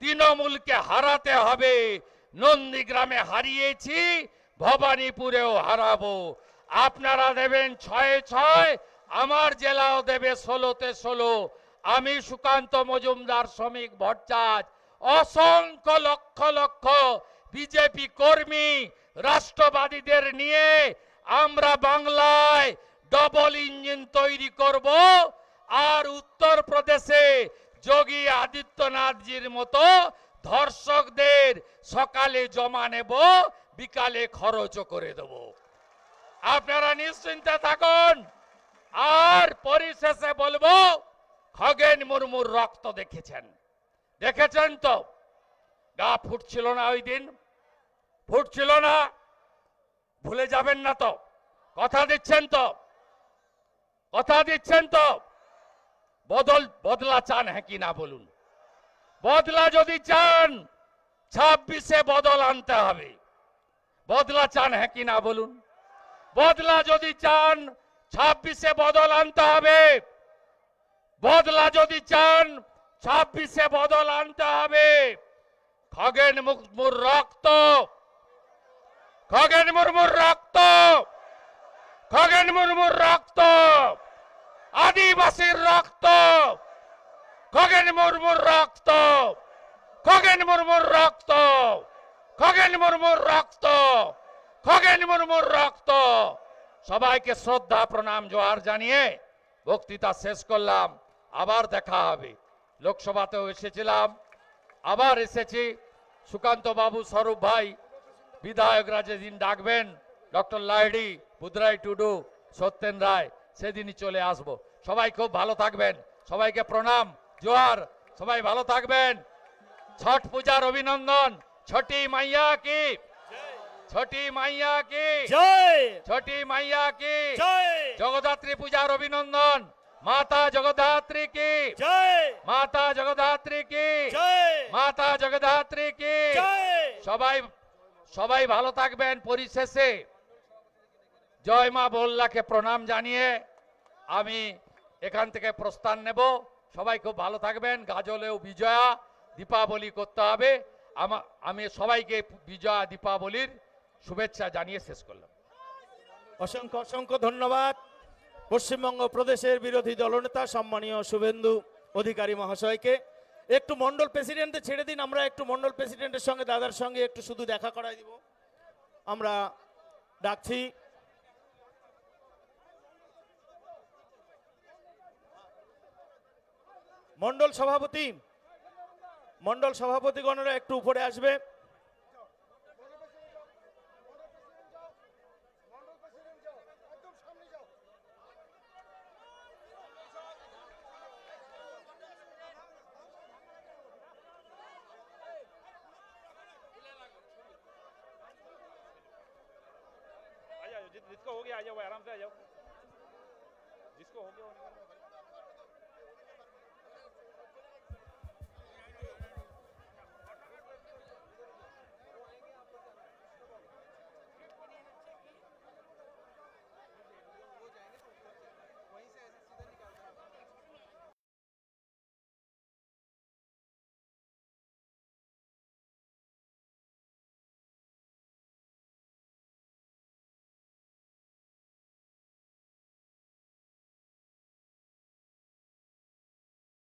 তৃণমূলকে হারাতে হবে। নন্দীগ্রামে হারিয়েছি, ভবানীপুরেও হারাবো। আপনারা দেবেন 6-6, আমার জেলাও দেবে 16-তে 16। আমি সুকান্ত মজুমদার, শ্রমিক ভট্টাচার্য, অসংখ্য লক্ষ লক্ষ বিজেপি কর্মী, রাষ্ট্রবাদীদের নিয়ে আমরা বাংলায় ডবল ইঞ্জিন তৈরি করব। আর উত্তরপ্রদেশে যোগী আদিত্যনাথজির মতো ধর্ষকদের সকালে জমা নেব, বিকালে খরচ করে দেব। আপনারা নিশ্চিন্তে থাকুন। আর পরিশেষে বলবো, খগেন মুর্মুর রক্ত দেখেছেন তো? গা ফুটছিল না ওই দিন? ফুটছিল না? ভুলে যাবেন না তো? কথা দিচ্ছেন তো? কথা দিচ্ছেন তো? বদলা চান হ্যাঁ কি না বলুন? বদলা যদি চান 26-এ বদল আনতে হবে। বদলা চান হ্যাঁ কি না বলুন? বদলা যদি চান 26-এ বদল আনতে হবে। বদলা যদি চান 26-এ বদল আনতে হবে। খগেন মুর্মুর রক্ত, খগেন মুর্মুর রক্ত, খগেন মুর্মুর রক্ত, আদিবাসীর রক্ত, খগেন মুর্মুর রক্ত, খগেন মুর্মুর রক্ত, খগেন মুর্মুর রক্ত, খগেন মুর্মুর রক্ত। সবাইকে শ্রদ্ধা প্রণাম জোহার জানিয়ে বক্তৃতা শেষ করলাম। আবার দেখা হবে। লোকসভাতেও এসেছিলাম, আবার এসেছি। সুকান্ত বাবু, স্বরূপ ভাই, বিধায়করা যেদিন ডাকবেন, ডক্টর লাহিড়ী, বুধরাই টুডু, সত্যেন রায়, সেদিনই চলে আসব। সবাই খুব ভালো থাকবেন। সবাইকে প্রণাম জোহার। সবাই ভালো থাকবেন। ছট পূজার অভিনন্দন। ছটি মাইয়া কি, ছটি মাইয়া কি জয়, ছটি মাইয়া কি জয়, জগদ্ধাত্রী পূজার অভিনন্দন। মাতা জগদ্ধাত্রী কি জয়, মাতা জগদ্ধাত্রী কি জয়, মাতা জগদ্ধাত্রী কি জয়। সবাই ভালো থাকবেন। পরিশেষে জয় মা বল্লাকে প্রণাম জানিয়ে আমি এখান থেকে প্রস্থান নেব। সবাই খুব ভালো থাকবেন। গাজলেও বিজয়া, দীপাবলি করতে হবে। আমি সবাইকে বিজয়া দীপাবলির শুভেচ্ছা জানিয়ে শেষ করলাম। অসংখ্য অসংখ্য ধন্যবাদ পশ্চিমবঙ্গ প্রদেশের বিরোধী দলনেতা সম্মানীয় শুভেন্দু অধিকারী মহাশয়কে। একটু মন্ডল প্রেসিডেন্টদের ছেড়ে দিন, আমরা একটু মন্ডল প্রেসিডেন্টের সঙ্গে, দাদার সঙ্গে একটু শুধু দেখা করাই দিব। আমরা ডাকছি মন্ডল সভাপতিগণরা একটু উপরে আসবে। जिसको हो गया आ जाओ, आराम से आ जाओ, जिसको हो गया